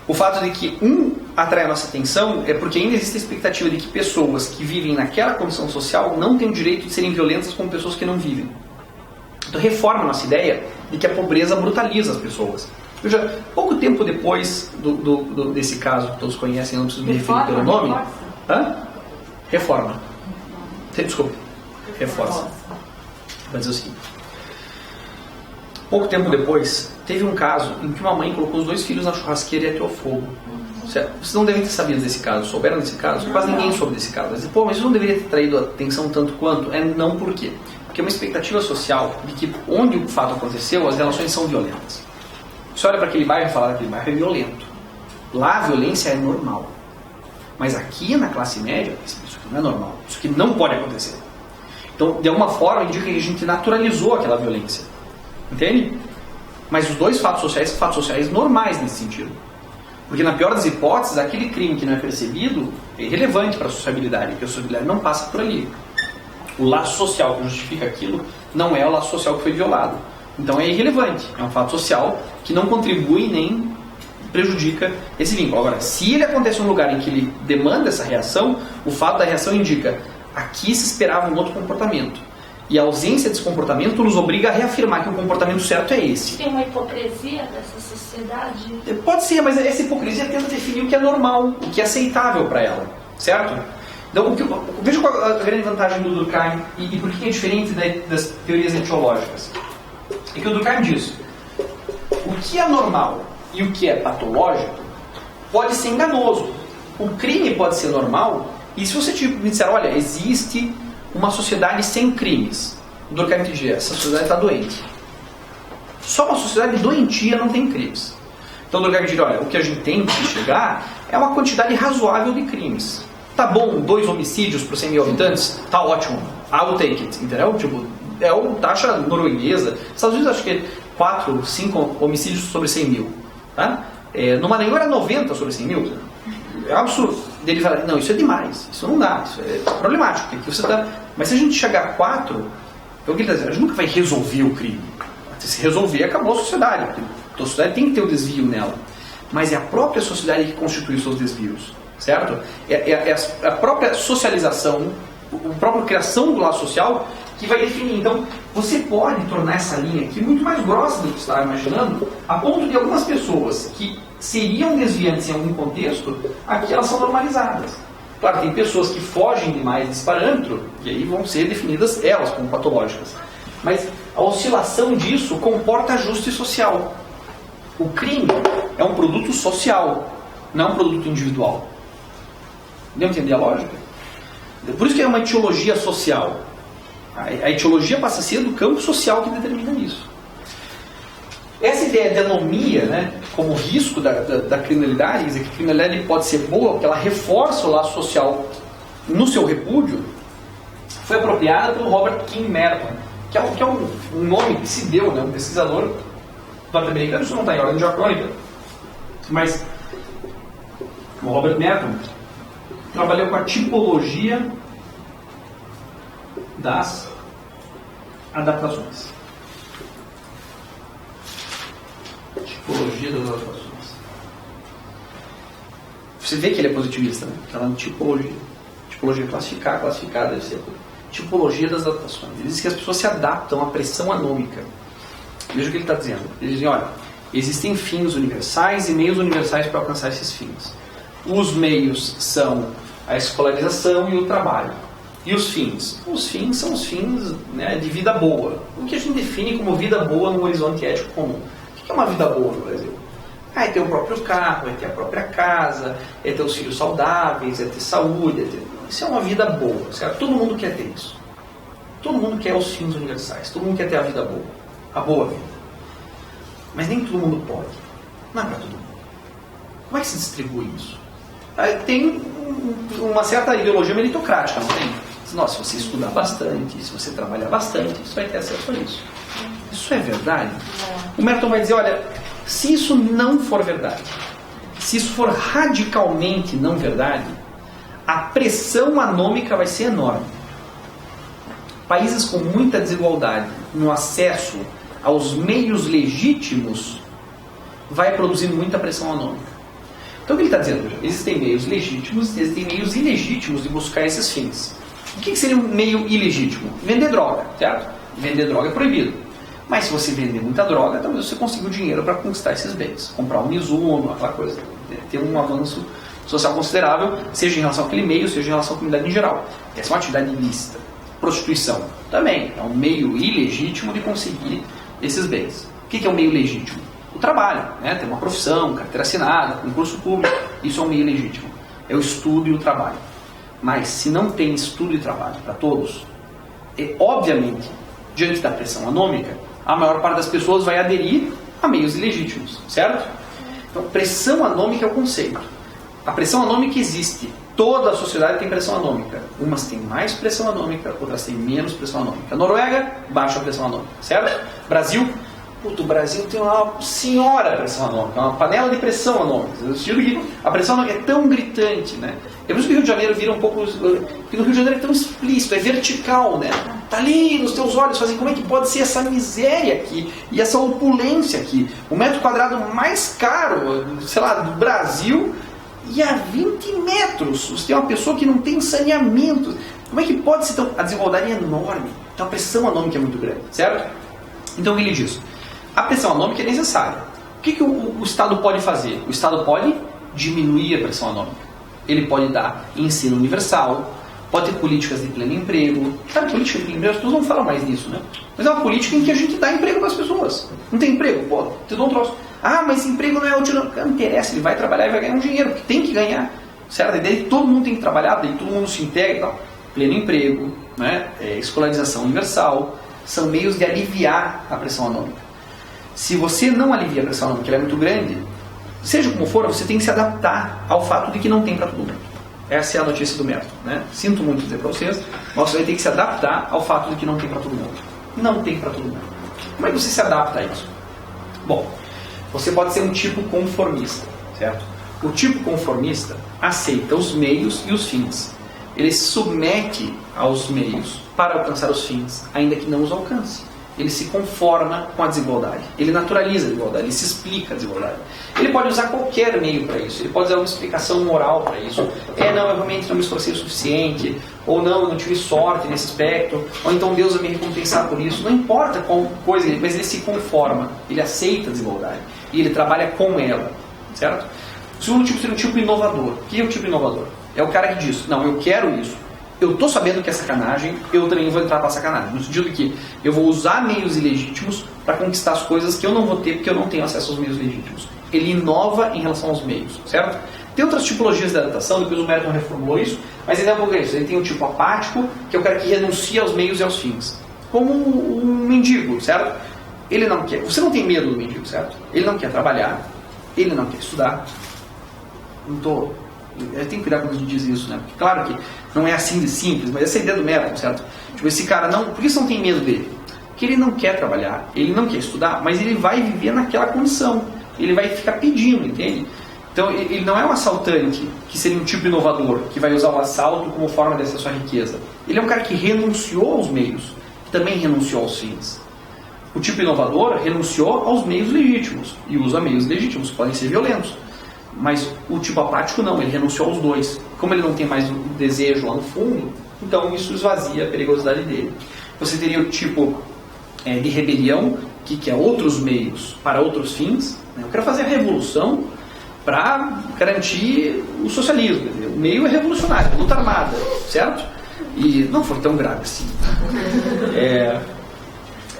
O fato de que um atrai a nossa atenção é porque ainda existe a expectativa de que pessoas que vivem naquela condição social não têm o direito de serem violentas como pessoas que não vivem. Então reforma a nossa ideia de que a pobreza brutaliza as pessoas. Veja, pouco tempo depois desse caso que todos conhecem, não preciso me referir pelo nome. Reforma. Desculpe. Reforça. Vai dizer o seguinte. Pouco tempo depois, teve um caso em que uma mãe colocou os 2 filhos na churrasqueira e ateou fogo. Vocês não devem ter sabido desse caso, souberam desse caso? Quase ninguém soube desse caso. Mas, mas isso não deveria ter traído atenção tanto quanto? Não, por quê? Porque é uma expectativa social de que onde o fato aconteceu, as relações são violentas. Você olha para aquele bairro e fala que aquele bairro é violento. Lá a violência é normal. Mas aqui na classe média, isso aqui não é normal. Isso aqui não pode acontecer. Então, de alguma forma, indica que a gente naturalizou aquela violência. Entende? Mas os 2 fatos sociais são fatos sociais normais nesse sentido. Porque, na pior das hipóteses, aquele crime que não é percebido é irrelevante para a sociabilidade, porque a sociabilidade não passa por ali. O laço social que justifica aquilo não é o laço social que foi violado. Então é irrelevante. É um fato social que não contribui nem prejudica esse vínculo. Agora, se ele acontece em um lugar em que ele demanda essa reação, o fato da reação indica aqui se esperava um outro comportamento. E a ausência desse comportamento nos obriga a reafirmar que o comportamento certo é esse.
Tem uma hipocrisia dessa sociedade?
Pode ser, mas essa hipocrisia tenta definir o que é normal, o que é aceitável para ela. Certo? Então, veja qual a grande vantagem do Durkheim e por que é diferente das teorias etiológicas. É que o Durkheim diz, o que é normal e o que é patológico pode ser enganoso. O crime pode ser normal, e se você me disser, olha, existe uma sociedade sem crimes, o Durkheim te diz, essa sociedade está doente. Só uma sociedade doentia não tem crimes. Então o Durkheim diz, olha, o que a gente tem que chegar é uma quantidade razoável de crimes. Tá bom, 2 homicídios por 100 mil habitantes? Tá ótimo, I'll take it, entendeu? Tipo, é uma taxa norueguesa. Estados Unidos acho que é 4, 5 homicídios sobre 100 mil. Tá? No Maranhão era 90 sobre 100 mil. É um absurdo. Ele fala, não, isso é demais, isso não dá, isso é problemático. Porque você tá... Mas se a gente chegar a 4, é o que ele está dizendo, a gente nunca vai resolver o crime. Se resolver, acabou a sociedade. A sociedade tem que ter o desvio nela. Mas é a própria sociedade que constitui os seus desvios. Certo? É a própria socialização, a própria criação do laço social que vai definir. Então, você pode tornar essa linha aqui muito mais grossa do que você estava imaginando, a ponto de algumas pessoas que seriam desviantes em algum contexto, aqui elas são normalizadas. Claro, tem pessoas que fogem demais desse parâmetro, e aí vão ser definidas elas como patológicas. Mas a oscilação disso comporta ajuste social. O crime é um produto social, não é um produto individual. Deu para entender a lógica? Por isso que é uma etiologia social. A etiologia passa a ser do campo social que determina isso. Essa ideia de anomia, né, como risco da criminalidade, quer dizer que a criminalidade pode ser boa porque ela reforça o laço social no seu repúdio, foi apropriada pelo Robert King Merton, que é um nome que se deu, né, um pesquisador norte-americano, isso não está em ordem diacrônica, mas o Robert Merton trabalhou com a tipologia das adaptações. Tipologia das adaptações. Você vê que ele é positivista, né? Está falando de tipologia. Tipologia classificar, deve ser tipologia das adaptações. Ele diz que as pessoas se adaptam à pressão anômica. Veja o que ele está dizendo. Ele diz, olha, existem fins universais e meios universais para alcançar esses fins. Os meios são a escolarização e o trabalho. E os fins? Os fins são os fins, né, de vida boa. O que a gente define como vida boa no horizonte ético comum. O que é uma vida boa no Brasil? É ter o próprio carro, é ter a própria casa, é ter os filhos saudáveis, é ter saúde. Isso é uma vida boa, certo? Todo mundo quer ter isso. Todo mundo quer os fins universais. Todo mundo quer ter a vida boa. A boa vida. Mas nem todo mundo pode. Não é para todo mundo. Como é que se distribui isso? Tem uma certa ideologia meritocrática, não tem? Nossa, se você estudar bastante, se você trabalhar bastante, você vai ter acesso a isso. Isso é verdade? O Merton vai dizer, olha, se isso não for verdade, se isso for radicalmente não verdade, a pressão anômica vai ser enorme. Países com muita desigualdade no acesso aos meios legítimos vai produzir muita pressão anômica. Então o que ele está dizendo? Existem meios legítimos, existem meios ilegítimos de buscar esses fins. O que seria um meio ilegítimo? Vender droga, certo? Vender droga é proibido. Mas se você vender muita droga, talvez você consiga o dinheiro para conquistar esses bens. Comprar um Mizuno, aquela coisa. Ter um avanço social considerável, seja em relação àquele meio, seja em relação à comunidade em geral. Essa é uma atividade ilícita. Prostituição também é um meio ilegítimo de conseguir esses bens. O que é um meio legítimo? O trabalho, né? Ter uma profissão, carteira assinada, concurso público. Isso é um meio legítimo. É o estudo e o trabalho. Mas se não tem estudo e trabalho para todos, obviamente, diante da pressão anômica, a maior parte das pessoas vai aderir a meios ilegítimos, certo? Então, pressão anômica é o conceito. A pressão anômica existe. Toda a sociedade tem pressão anômica. Umas têm mais pressão anômica, outras têm menos pressão anômica. Noruega, baixa pressão anômica, certo? Brasil, o Brasil tem uma senhora pressão anômica, uma panela de pressão anômica. No sentido que a pressão anômica é tão gritante, né? É por isso que o Rio de Janeiro vira um pouco... Porque no Rio de Janeiro é tão explícito, é vertical, né? Tá ali nos teus olhos, fazem como é que pode ser essa miséria aqui e essa opulência aqui. O metro quadrado mais caro, sei lá, do Brasil, e a 20 metros. Você tem uma pessoa que não tem saneamento. Como é que pode ser tão... A desigualdade é enorme. Então a pressão anômica é muito grande, certo? Então o que ele diz? A pressão anômica é necessária. O que o Estado pode fazer? O Estado pode diminuir a pressão anômica. Ele pode dar ensino universal, pode ter políticas de pleno emprego. Sabe, política de pleno emprego, as pessoas não falam mais disso, né? Mas é uma política em que a gente dá emprego para as pessoas. Não tem emprego? Pô, te dou um troço. Ah, mas emprego não é útil. Não interessa, ele vai trabalhar e vai ganhar um dinheiro, porque tem que ganhar. Certo? Daí todo mundo tem que trabalhar, daí todo mundo se integra e tal. Pleno emprego, né? Escolarização universal, são meios de aliviar a pressão anômica. Se você não alivia a pressão anômica, ela é muito grande, seja como for, você tem que se adaptar ao fato de que não tem para todo mundo. Essa é a notícia do Merton, né? Sinto muito dizer para vocês, mas você vai ter que se adaptar ao fato de que não tem para todo mundo. Não tem para todo mundo. Como é que você se adapta a isso? Bom, você pode ser um tipo conformista, certo? O tipo conformista aceita os meios e os fins. Ele se submete aos meios para alcançar os fins, ainda que não os alcance. Ele se conforma com a desigualdade. Ele naturaliza a desigualdade, ele se explica a desigualdade. Ele pode usar qualquer meio para isso. Ele pode usar uma explicação moral para isso. Não, eu realmente não me esforcei o suficiente. Ou não, eu não tive sorte nesse aspecto. Ou então Deus vai me recompensar por isso. Não importa qual coisa, mas ele se conforma. Ele aceita a desigualdade. E ele trabalha com ela. Certo? O segundo tipo seria um tipo inovador. O que é o tipo inovador? É o cara que diz, não, eu quero isso. eu tô sabendo que é sacanagem, eu também vou entrar pra sacanagem. No sentido que eu vou usar meios ilegítimos para conquistar as coisas que eu não vou ter porque eu não tenho acesso aos meios legítimos. Ele inova em relação aos meios, certo? Tem outras tipologias de adaptação, depois o Merton reformulou isso, mas ele é um pouco isso. Ele tem o tipo apático, que é o cara que renuncia aos meios e aos fins. Como um mendigo, certo? Ele não quer. Você não tem medo do mendigo, certo? Ele não quer trabalhar, ele não quer estudar. Eu tenho que cuidar quando a gente diz isso, né? Porque claro que não é assim de simples, mas essa é a ideia do Merton, certo? Tipo, esse cara não... Por que você não tem medo dele? Porque ele não quer trabalhar, ele não quer estudar, mas ele vai viver naquela condição. Ele vai ficar pedindo, entende? Então, ele não é um assaltante, que seria um tipo inovador, que vai usar o assalto como forma de acesso à riqueza. Ele é um cara que renunciou aos meios, que também renunciou aos fins. O tipo inovador renunciou aos meios legítimos, e usa meios legítimos, que podem ser violentos. Mas o tipo apático não, ele renunciou aos dois. Como ele não tem mais o desejo lá no fundo, então isso esvazia a perigosidade dele. Você teria o tipo de rebelião, que quer outros meios para outros fins. Eu quero fazer a revolução para garantir o socialismo. O meio é revolucionário, luta armada, certo? E não foi tão grave assim.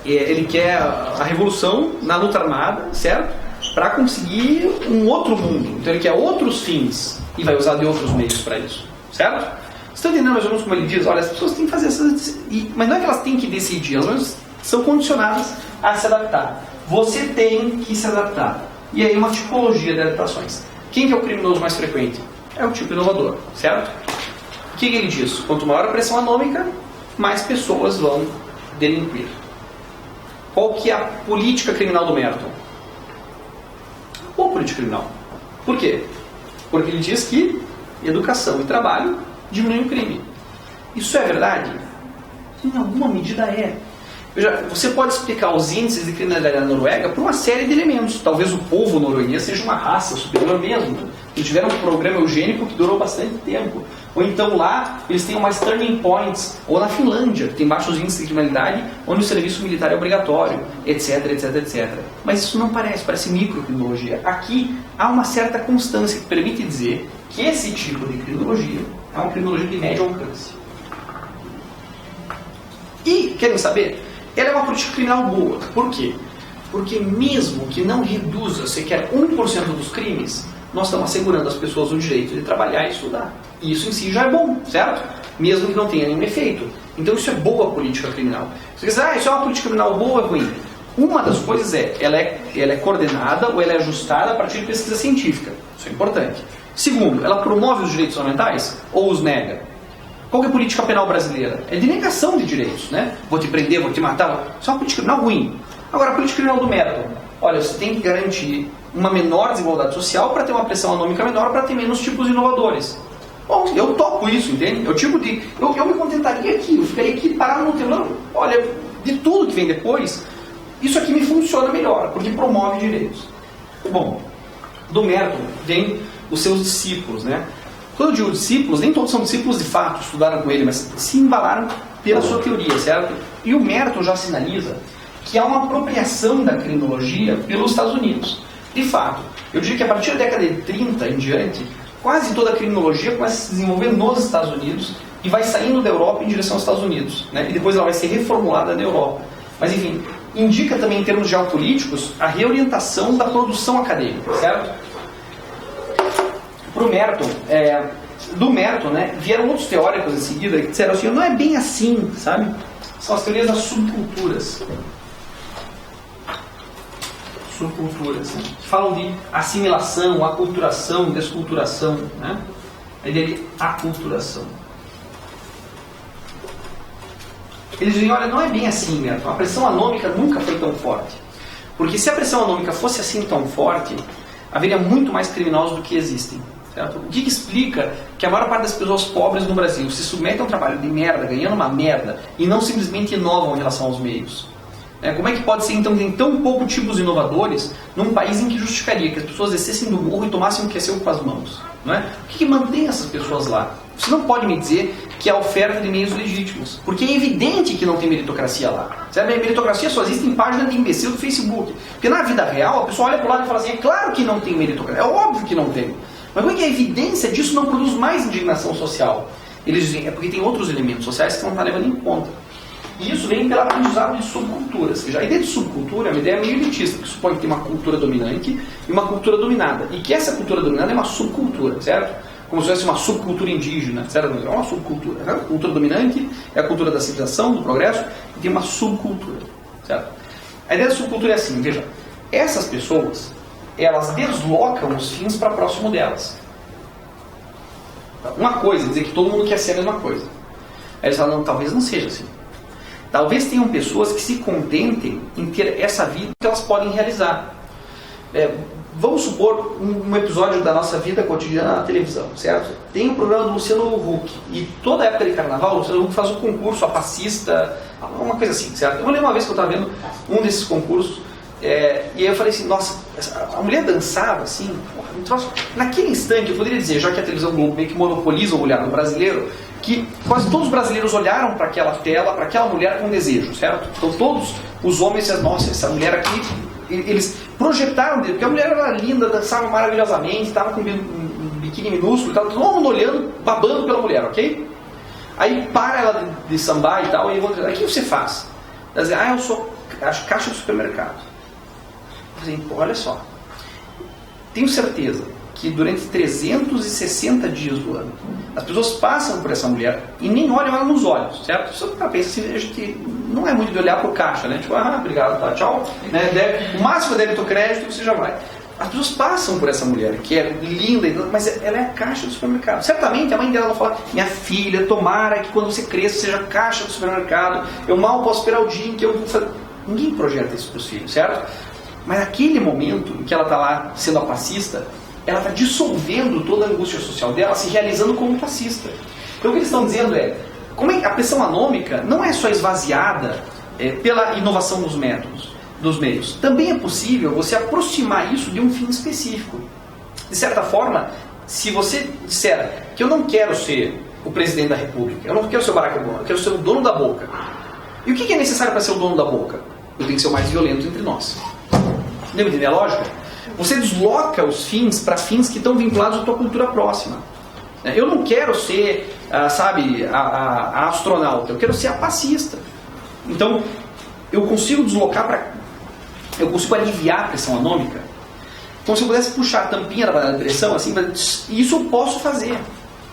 Ele quer a revolução na luta armada, certo? Para conseguir um outro mundo. Então ele quer outros fins e vai usar de outros meios para isso, certo? Vocês estão entendendo mais ou menos como ele diz? Olha, as pessoas têm que fazer essas... Mas não é que elas têm que decidir, elas são condicionadas a se adaptar. Você tem que se adaptar. E aí uma tipologia de adaptações. Quem que é o criminoso mais frequente? É o tipo inovador, certo? O que ele diz? Quanto maior a pressão anômica, mais pessoas vão delinquir. Qual que é a política criminal do Merton? Boa política criminal. Por quê? Porque ele diz que educação e trabalho diminuem o crime. Isso é verdade? Em alguma medida é. Veja, você pode explicar os índices de criminalidade na Noruega por uma série de elementos. Talvez o povo norueguês seja uma raça superior mesmo. Eles tiveram um programa eugênico que durou bastante tempo. Ou então lá, eles têm mais turning points. Ou na Finlândia, que tem baixos índices de criminalidade, onde o serviço militar é obrigatório, etc, etc, etc. Mas isso não parece microcriminologia. Aqui há uma certa constância que permite dizer que esse tipo de criminologia é uma criminologia de médio alcance. E, querem saber? Ela é uma política criminal boa. Por quê? Porque mesmo que não reduza sequer 1% dos crimes, nós estamos assegurando às pessoas o direito de trabalhar e estudar. E isso em si já é bom, certo? Mesmo que não tenha nenhum efeito. Então isso é boa política criminal. Você diz, isso é uma política criminal boa ou ruim? Uma das coisas ela é coordenada ou ela é ajustada a partir de pesquisa científica. Isso é importante. Segundo, ela promove os direitos fundamentais ou os nega? Qual que é a política penal brasileira? É de negação de direitos, né? Vou te prender, vou te matar. Isso é uma política criminal ruim. Agora, a política criminal do Merton. Olha, você tem que garantir uma menor desigualdade social para ter uma pressão anômica menor, para ter menos tipos inovadores. Bom, eu topo isso, entende? Eu me contentaria aqui, eu ficaria aqui parado no tempo. Olha, de tudo que vem depois, isso aqui me funciona melhor, porque promove direitos. Bom, do Merton vem os seus discípulos, né? Quando eu digo discípulos, nem todos são discípulos de fato, estudaram com ele, mas se embalaram pela sua teoria, certo? E o Merton já sinaliza que há uma apropriação da criminologia pelos Estados Unidos. De fato, eu diria que a partir da década de 30 em diante, quase toda a criminologia começa a se desenvolver nos Estados Unidos e vai saindo da Europa em direção aos Estados Unidos, né? E depois ela vai ser reformulada na Europa. Mas enfim, indica também em termos geopolíticos a reorientação da produção acadêmica, certo? Pro Merton, do Merton, né, vieram outros teóricos em seguida que disseram assim, não é bem assim, sabe? São as teorias das subculturas. Subculturas, né, que falam de assimilação, aculturação, desculturação, né? A ideia de aculturação. Eles dizem, olha, não é bem assim, Merton. A pressão anômica nunca foi tão forte. Porque se a pressão anômica fosse assim tão forte, haveria muito mais criminosos do que existem. Certo? O que explica que a maior parte das pessoas pobres no Brasil se submetem a um trabalho de merda, ganhando uma merda, e não simplesmente inovam em relação aos meios? Como é que pode ser, então, que tem tão pouco tipos inovadores num país em que justificaria que as pessoas descessem do burro e tomassem o que é seu com as mãos? Não é? O que mantém essas pessoas lá? Você não pode me dizer que é a oferta de meios legítimos, porque é evidente que não tem meritocracia lá. Sabe? A meritocracia só existe em página de imbecil do Facebook. Porque na vida real, a pessoa olha para o lado e fala assim, é claro que não tem meritocracia, é óbvio que não tem. Mas como é que a evidência disso não produz mais indignação social? Eles dizem, é porque tem outros elementos sociais que você não está levando em conta. E isso vem pelo aprendizado de subculturas. A ideia de subcultura é uma ideia meio elitista, que supõe que tem uma cultura dominante e uma cultura dominada. E que essa cultura dominada é uma subcultura, certo? Como se fosse uma subcultura indígena, certo? É uma subcultura. A cultura dominante é a cultura da civilização, do progresso, e tem uma subcultura, certo? A ideia da subcultura é assim, veja, essas pessoas, elas deslocam os fins para próximo delas. Uma coisa, dizer que todo mundo quer ser a mesma coisa. Aí eles falam, não, talvez não seja assim. Talvez tenham pessoas que se contentem em ter essa vida que elas podem realizar. Vamos supor um episódio da nossa vida cotidiana na televisão, certo? Tem o programa do Luciano Huck, e toda época de carnaval o Luciano Huck faz um concurso a passista, uma coisa assim, certo? Eu lembro uma vez que eu estava vendo um desses concursos, e aí eu falei assim, nossa, a mulher dançava assim, naquele instante eu poderia dizer, já que a televisão Globo meio que monopoliza o olhar do brasileiro, que quase todos os brasileiros olharam para aquela tela, para aquela mulher com desejo, certo? Então todos os homens diziam, nossa, essa mulher aqui, eles projetaram dele, porque a mulher era linda, dançava maravilhosamente, estava com um biquíni minúsculo, estava todo mundo olhando, babando pela mulher, ok? Aí para ela de sambar e tal, e eu vou dizer, o que você faz? Ela diz, eu sou caixa do supermercado. Eu falei, olha só, tenho certeza que durante 360 dias do ano, as pessoas passam por essa mulher e nem olham ela nos olhos, certo? Só que pensa assim, a gente não é muito de olhar para o caixa, né? Tipo, obrigado, tá, tchau. Né? O máximo débito ou crédito, você já vai. As pessoas passam por essa mulher, que é linda, mas ela é a caixa do supermercado. Certamente a mãe dela vai falar, minha filha, tomara que quando você cresça seja a caixa do supermercado, eu mal posso esperar o dia em que eu vou fazer... Ninguém projeta isso para os filhos, certo? Mas naquele momento em que ela está lá sendo a passista, ela está dissolvendo toda a angústia social dela, se realizando como passista. Então o que eles estão dizendo é, como a pressão anômica não é só esvaziada pela inovação dos métodos, dos meios. Também é possível você aproximar isso de um fim específico. De certa forma, se você disser que eu não quero ser o presidente da República, eu não quero ser o Barack Obama, eu quero ser o dono da boca. E o que é necessário para ser o dono da boca? Eu tenho que ser o mais violento entre nós. Deu entender a lógica? Você desloca os fins para fins que estão vinculados à tua cultura próxima. Eu não quero ser, a astronauta, eu quero ser a passista. Então, eu consigo deslocar para... Eu consigo aliviar a pressão anômica, como se eu pudesse puxar a tampinha da pressão, assim, e isso eu posso fazer.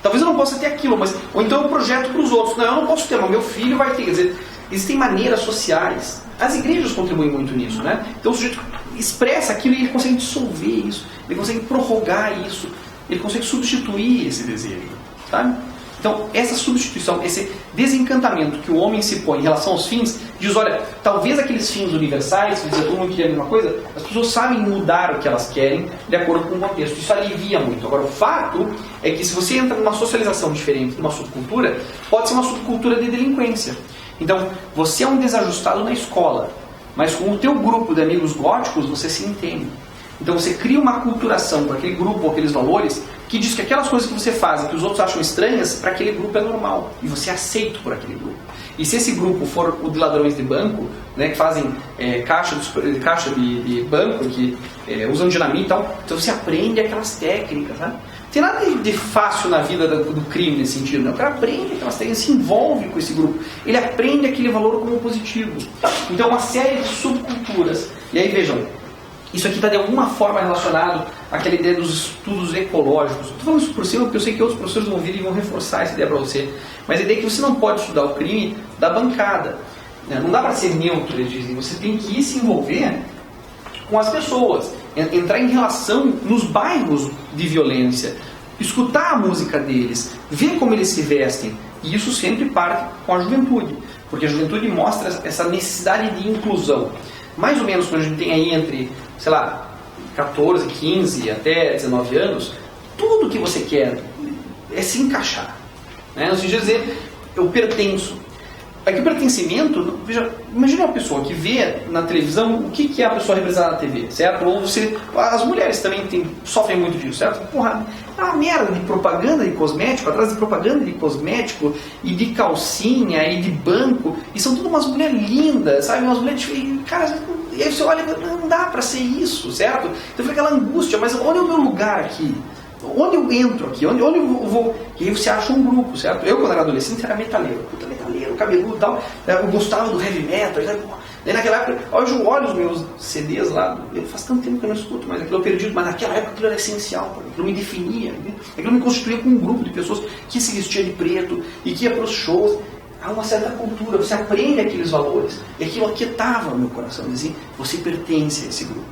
Talvez eu não possa ter aquilo, mas... Ou então eu projeto para os outros. Não, eu não posso ter, mas meu filho vai ter. Quer dizer, existem maneiras sociais. As igrejas contribuem muito nisso, né? Então o sujeito expressa aquilo e ele consegue dissolver isso, ele consegue prorrogar isso, ele consegue substituir esse desejo, sabe? Então essa substituição, esse desencantamento que o homem se põe em relação aos fins, diz, olha, talvez aqueles fins universais, que dizia todo mundo queria a mesma coisa, as pessoas sabem mudar o que elas querem de acordo com o contexto, isso alivia muito. Agora o fato é que se você entra numa socialização diferente, numa subcultura, pode ser uma subcultura de delinquência. Então você é um desajustado na escola, mas com o teu grupo de amigos góticos você se entende. Então você cria uma aculturação para aquele grupo, aqueles valores, que diz que aquelas coisas que você faz e que os outros acham estranhas, para aquele grupo é normal. E você é aceito por aquele grupo. E se esse grupo for o de ladrões de banco, né, que fazem caixa de banco, que usam dinamite e tal, então você aprende aquelas técnicas, né? Não tem nada de fácil na vida do crime nesse sentido, né? O cara aprende aquelas técnicas, se envolve com esse grupo, ele aprende aquele valor como positivo. Então uma série de subculturas. E aí vejam, isso aqui está de alguma forma relacionado àquela ideia dos estudos ecológicos. Estou falando isso por cima porque eu sei que outros professores vão vir e vão reforçar essa ideia para você. Mas a ideia é que você não pode estudar o crime da bancada. Não dá para ser neutro, eles dizem. Você tem que ir se envolver com as pessoas, entrar em relação nos bairros de violência, escutar a música deles, ver como eles se vestem. E isso sempre parte com a juventude, porque a juventude mostra essa necessidade de inclusão. Mais ou menos quando a gente tem aí entre, 14, 15 até 19 anos, tudo que você quer é se encaixar. Né? No sentido de dizer, eu pertenço. Aqui o pertencimento, veja, imagine uma pessoa que vê na televisão o que é a pessoa representada na TV, certo? Ou você, as mulheres também sofrem muito disso, certo? Porra, é uma merda de propaganda de cosmético, atrás de propaganda de cosmético, e de calcinha, e de banco, e são todas umas mulheres lindas, sabe? Umas mulheres, cara, e aí você olha, não dá pra ser isso, certo? Então fica aquela angústia, mas olha o meu lugar aqui. Onde eu entro aqui? Onde eu vou? E aí você acha um grupo, certo? Eu, quando era adolescente, era metaleiro. Puta, metaleiro, cabeludo e tal. Eu gostava do heavy metal. Daí naquela época, hoje eu olho os meus CDs lá, faz tanto tempo que eu não escuto, mas aquilo eu perdi, mas naquela época aquilo era essencial, aquilo me definia, aquilo me constituía com um grupo de pessoas que se vestia de preto e que ia para os shows. Há uma certa cultura, você aprende aqueles valores, e aquilo aquietava o meu coração, dizia, você pertence a esse grupo.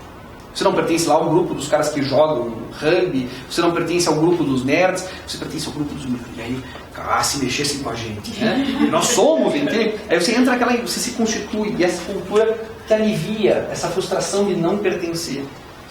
Você não pertence lá ao grupo dos caras que jogam rugby, você não pertence ao grupo dos nerds, você pertence ao grupo dos... E aí, se mexessem com a gente, né? E nós somos, entende? Aí você entra naquela... Você se constitui, e essa cultura te alivia, essa frustração de não pertencer.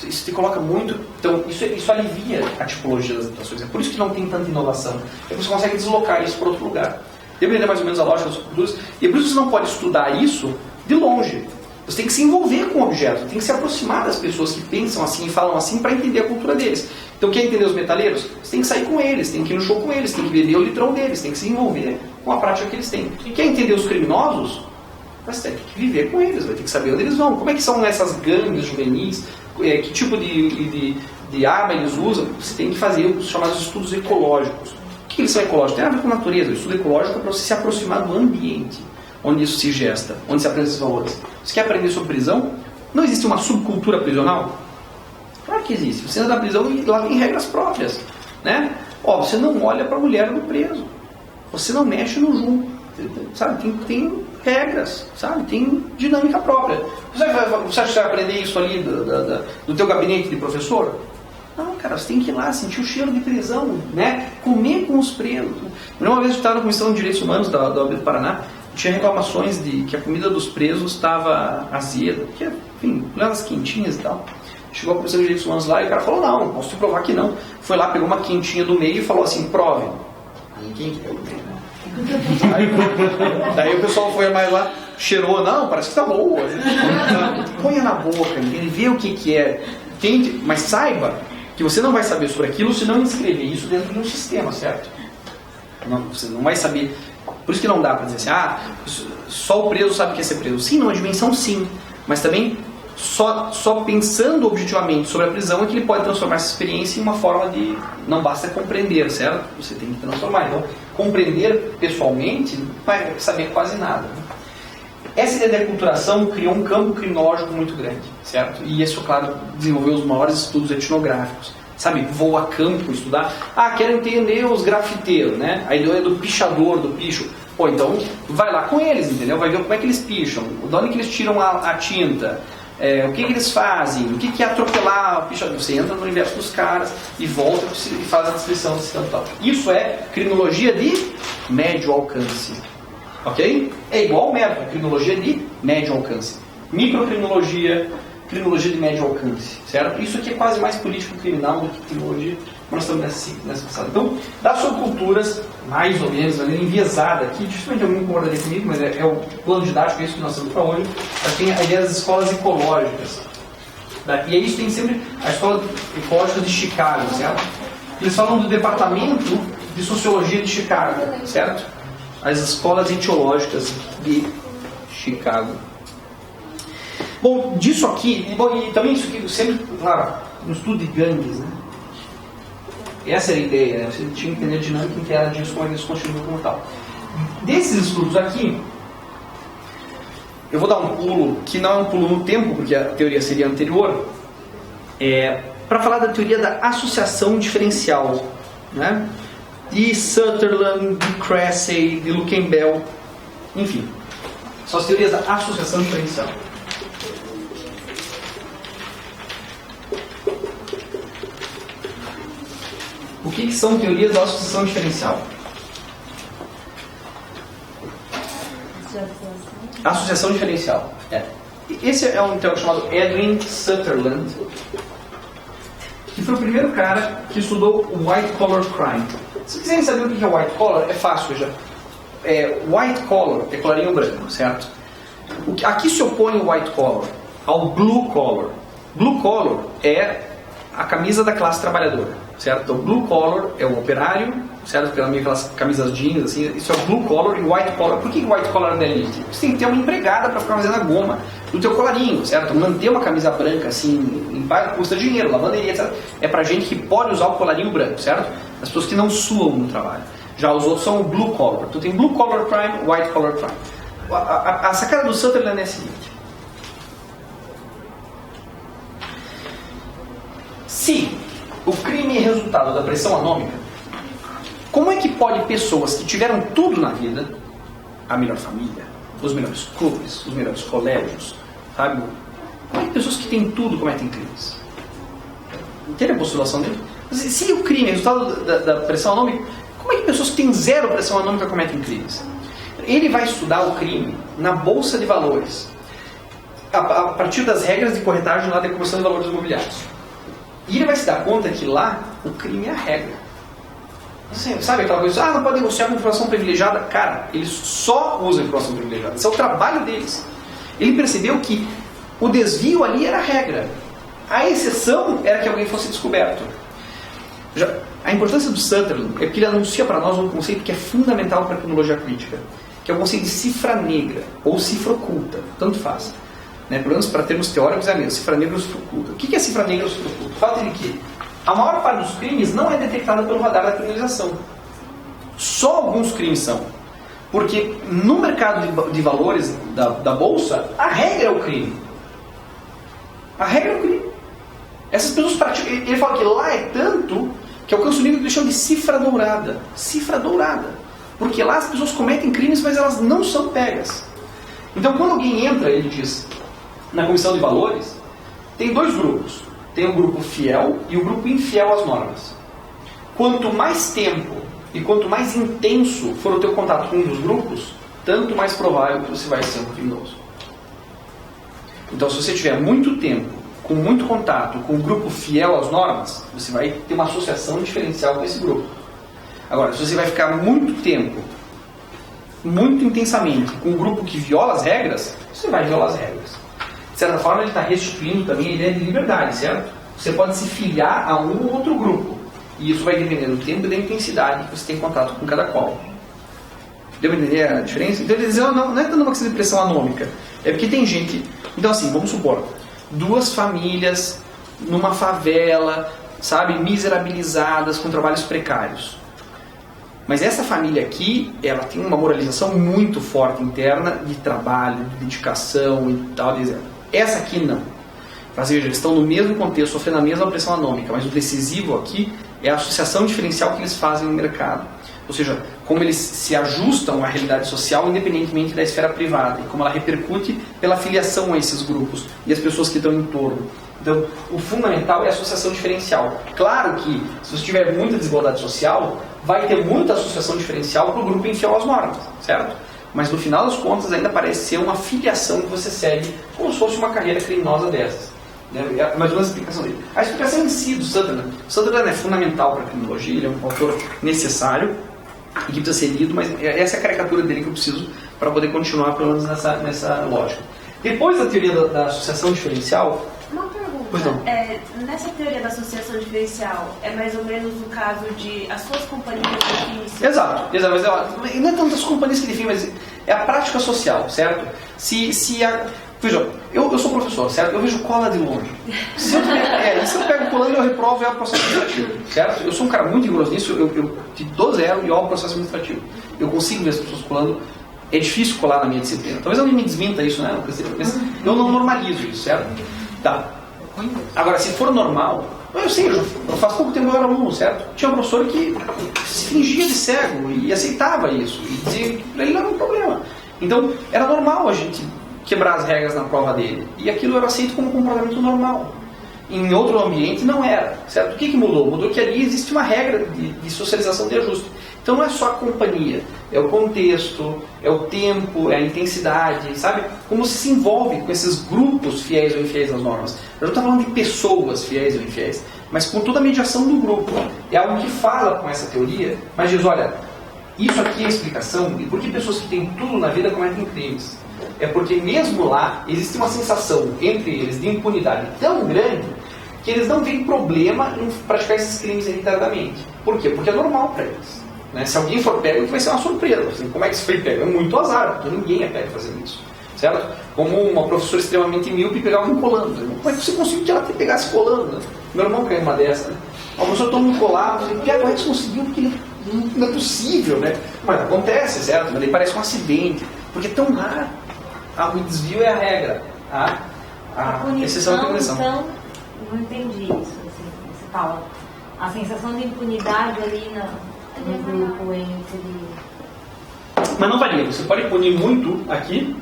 Isso te coloca muito... Então, isso alivia a tipologia das adaptações. É por isso que não tem tanta inovação. É você consegue deslocar isso para outro lugar. Deve entender mais ou menos a lógica das culturas. E é por isso que você não pode estudar isso de longe. Você tem que se envolver com o objeto, tem que se aproximar das pessoas que pensam assim e falam assim para entender a cultura deles. Então, quer entender os metaleiros? Você tem que sair com eles, tem que ir no show com eles, tem que beber o litrão deles, tem que se envolver com a prática que eles têm. E quer entender os criminosos? Você tem que viver com eles, vai ter que saber onde eles vão. Como é que são essas gangues juvenis? Que tipo de arma eles usam? Você tem que fazer os chamados estudos ecológicos. O que eles são ecológicos? Tem a ver com a natureza. O estudo ecológico é para você se aproximar do ambiente onde isso se gesta, onde se aprende esses valores. Você quer aprender sobre prisão? Não existe uma subcultura prisional? Claro que existe. Você anda na prisão e lá tem regras próprias, né? Você não olha para a mulher do preso. Você não mexe no junto. Sabe? Tem regras, sabe? Tem dinâmica própria. Você acha que você vai aprender isso ali do teu gabinete de professor? Não, cara, você tem que ir lá, sentir o cheiro de prisão, né? Comer com os presos. Uma vez eu estava na Comissão de Direitos Humanos da OAB do Paraná, tinha reclamações de que a comida dos presos estava azeda, que, enfim, elas quentinhas e tal. Chegou a Comissão de Direitos Humanos lá e o cara falou, não, posso te provar que não. Foi lá, pegou uma quentinha do meio e falou assim, prove. Ninguém daí o pessoal foi mais lá, cheirou, não, parece que está boa. Ponha na boca, entende? Vê o que é. Tente, mas saiba que você não vai saber sobre aquilo se não inscrever isso dentro de um sistema, certo? Não, você não vai saber. Por isso que não dá para dizer assim, só o preso sabe o que é ser preso. Sim, numa dimensão sim, mas também só pensando objetivamente sobre a prisão é que ele pode transformar essa experiência em uma forma de... Não basta compreender, certo? Você tem que transformar. Então, compreender pessoalmente não vai saber quase nada. Essa ideia da aculturação criou um campo criminológico muito grande, certo? E isso, claro, desenvolveu os maiores estudos etnográficos. Sabe, vou a campo estudar. Quero entender os grafiteiros, né? A ideia do pichador, do picho. Pô, então vai lá com eles, entendeu? Vai ver como é que eles picham, de onde que eles tiram a tinta, o que eles fazem, o que é atropelar o pichador. Você entra no universo dos caras e volta e faz a descrição desse campo tal. Isso é criminologia de médio alcance. Ok? É igual ao método, criminologia de médio alcance. Microcriminologia, criminologia de médio alcance, certo? Isso aqui é quase mais político-criminal do que criminologia, mas nós estamos nessa passada. Então, das subculturas, mais ou menos, de maneira enviesada aqui, dificilmente alguém concordaria comigo, mas é o plano didático, é isso que nós temos para hoje. Tem a ideia das escolas ecológicas. E aí isso tem sempre a escola ecológica de Chicago, certo? Eles falam do departamento de sociologia de Chicago, certo? As escolas etiológicas de Chicago. Bom, disso aqui, e também isso aqui, sempre, claro, no estudo de gangues, né? Essa era a ideia, né? Você tinha que entender a dinâmica interna disso, como eles constituem como tal. Desses estudos aqui, eu vou dar um pulo, que não é um pulo no tempo, porque a teoria seria anterior, para falar da teoria da associação diferencial, né? De Sutherland, de Cressey, de Luckenbell, enfim, são as teorias da associação diferencial. O que são teorias da associação diferencial? Associação diferencial. Esse é um teórico chamado Edwin Sutherland, que foi o primeiro cara que estudou o white collar crime. Se quiserem saber o que é white collar, é fácil já. White collar é colarinho branco, certo? Aqui se opõe o white collar ao blue collar. Blue collar é a camisa da classe trabalhadora, certo? Então, blue collar é o operário certo? Porque ela meio aquelas camisas jeans, assim, isso é blue collar e white collar. Por que white collar é elite? Você tem que ter uma empregada para ficar fazendo a goma do teu colarinho, certo? Manter uma camisa branca, assim, em paz, custa dinheiro, lavanderia, etc. É pra gente que pode usar o colarinho branco, certo? As pessoas que não suam no trabalho. Já os outros são o blue collar. Então tem blue collar crime, white collar crime. A sacada do Sutherland é a seguinte. Se o crime é resultado da pressão anômica, como é que pode pessoas que tiveram tudo na vida, a melhor família, os melhores clubes, os melhores colégios, sabe? Como é que pessoas que têm tudo cometem crimes? Entende a postulação dele? Se o crime é resultado da pressão anômica, como é que pessoas que têm zero pressão anômica cometem crimes? Ele vai estudar o crime na Bolsa de Valores, a partir das regras de corretagem lá da Comissão de Valores Imobiliários. E ele vai se dar conta que lá o crime é a regra. Assim, sabe aquela coisa, não pode negociar com informação privilegiada? Cara, eles só usam informação privilegiada. Esse é o trabalho deles. Ele percebeu que o desvio ali era a regra. A exceção era que alguém fosse descoberto. A importância do Sutherland é que ele anuncia para nós um conceito que é fundamental para a criminologia crítica, que é o conceito de cifra negra, ou cifra oculta, tanto faz. Pelo menos para termos teóricos é mesmo, cifra negra ou cifra oculta. O que é cifra negra ou cifra oculta? O fato é que a maior parte dos crimes não é detectada pelo radar da criminalização. Só alguns crimes são. Porque no mercado de valores da Bolsa, a regra é o crime. A regra é o crime. Essas pessoas praticam. Ele fala que lá é tanto que alcança o nível que eles chamam de cifra dourada. Cifra dourada. Porque lá as pessoas cometem crimes, mas elas não são pegas. Então quando alguém entra, ele diz, na comissão de valores, tem dois grupos. Tem o grupo fiel e o grupo infiel às normas. Quanto mais tempo e quanto mais intenso for o teu contato com um dos grupos, tanto mais provável que você vai ser um criminoso. Então, se você tiver muito tempo, com muito contato com o grupo fiel às normas, você vai ter uma associação diferencial com esse grupo. Agora, se você vai ficar muito tempo, muito intensamente, com um grupo que viola as regras, você vai violar as regras. De certa forma, ele está restituindo também a ideia de liberdade, certo? Você pode se filiar a um ou outro grupo. E isso vai depender do tempo e da intensidade que você tem contato com cada qual. Deu para entender a diferença? Então, ele diz, não é tanto uma questão de pressão anômica. É porque tem gente... Então, assim, vamos supor, duas famílias numa favela, sabe, miserabilizadas, com trabalhos precários. Mas essa família aqui, ela tem uma moralização muito forte interna de trabalho, de dedicação e tal, dizendo. Essa aqui não. Mas veja, eles estão no mesmo contexto, sofrendo a mesma pressão anômica, mas o decisivo aqui é a associação diferencial que eles fazem no mercado. Ou seja, como eles se ajustam à realidade social independentemente da esfera privada, e como ela repercute pela filiação a esses grupos e as pessoas que estão em torno. Então, o fundamental é a associação diferencial. Claro que, se você tiver muita desigualdade social, vai ter muita associação diferencial para o grupo infiel às normas, certo? Mas no final das contas ainda parece ser uma filiação que você segue como se fosse uma carreira criminosa dessas. É mais ou menos a explicação dele. A explicação em si do Sutherland. O Sutherland é fundamental para a criminologia, ele é um autor necessário e que precisa ser lido, mas essa é a caricatura dele que eu preciso para poder continuar pelo menos nessa lógica. Depois da teoria da associação diferencial...
Uma pergunta.
Pois não.
Nessa teoria da associação diferencial, é mais ou menos o caso de as suas companhias definem...
Exato, mas não é tanto as companhias que definem, mas é a prática social, certo? Veja, eu sou professor, certo? Eu vejo cola de longe. Se eu pego colando, eu reprovo e é o processo administrativo, certo? Eu sou um cara muito rigoroso nisso, eu te dou zero e olho o processo administrativo. Eu consigo ver as pessoas colando, é difícil colar na minha disciplina. Talvez alguém me desminta isso, né? Eu não normalizo isso, certo? Tá. Agora, se for normal, eu sei, eu faço pouco tempo eu era aluno, certo? Tinha um professor que se fingia de cego e aceitava isso, e dizia que para ele não era um problema. Então, era normal a gente quebrar as regras na prova dele. E aquilo era aceito como um comportamento normal. Em outro ambiente não era, certo? O que mudou? Mudou que ali existe uma regra de socialização de ajuste. Então não é só a companhia, é o contexto, é o tempo, é a intensidade, sabe? Como se envolve com esses grupos fiéis ou infiéis às normas. Eu não estou falando de pessoas fiéis ou infiéis, mas com toda a mediação do grupo. É algo que fala com essa teoria, mas diz, olha, isso aqui é a explicação de por que pessoas que têm tudo na vida cometem crimes. É porque mesmo lá existe uma sensação entre eles de impunidade tão grande que eles não veem problema em praticar esses crimes reiteradamente. Por quê? Porque é normal para eles. Né? Se alguém for pego, vai ser uma surpresa. Assim, como é que isso foi pego? É muito azar, porque ninguém é pego fazendo isso. Certo? Como uma professora extremamente míope pegar alguém colando. Como é que você conseguiu que ela te pegasse colando? Né? Meu irmão caiu uma dessa. Né? O professor todo mundo colado. Como é que você conseguiu? Porque não é possível, né? Mas acontece, certo? Mas daí parece um acidente. Porque é tão raro. O desvio é a regra. A exceção é a punição.
Então, não entendi isso. Assim, você fala. A sensação de impunidade ali no grupo entre...
Mas não varia. Você pode punir muito aqui,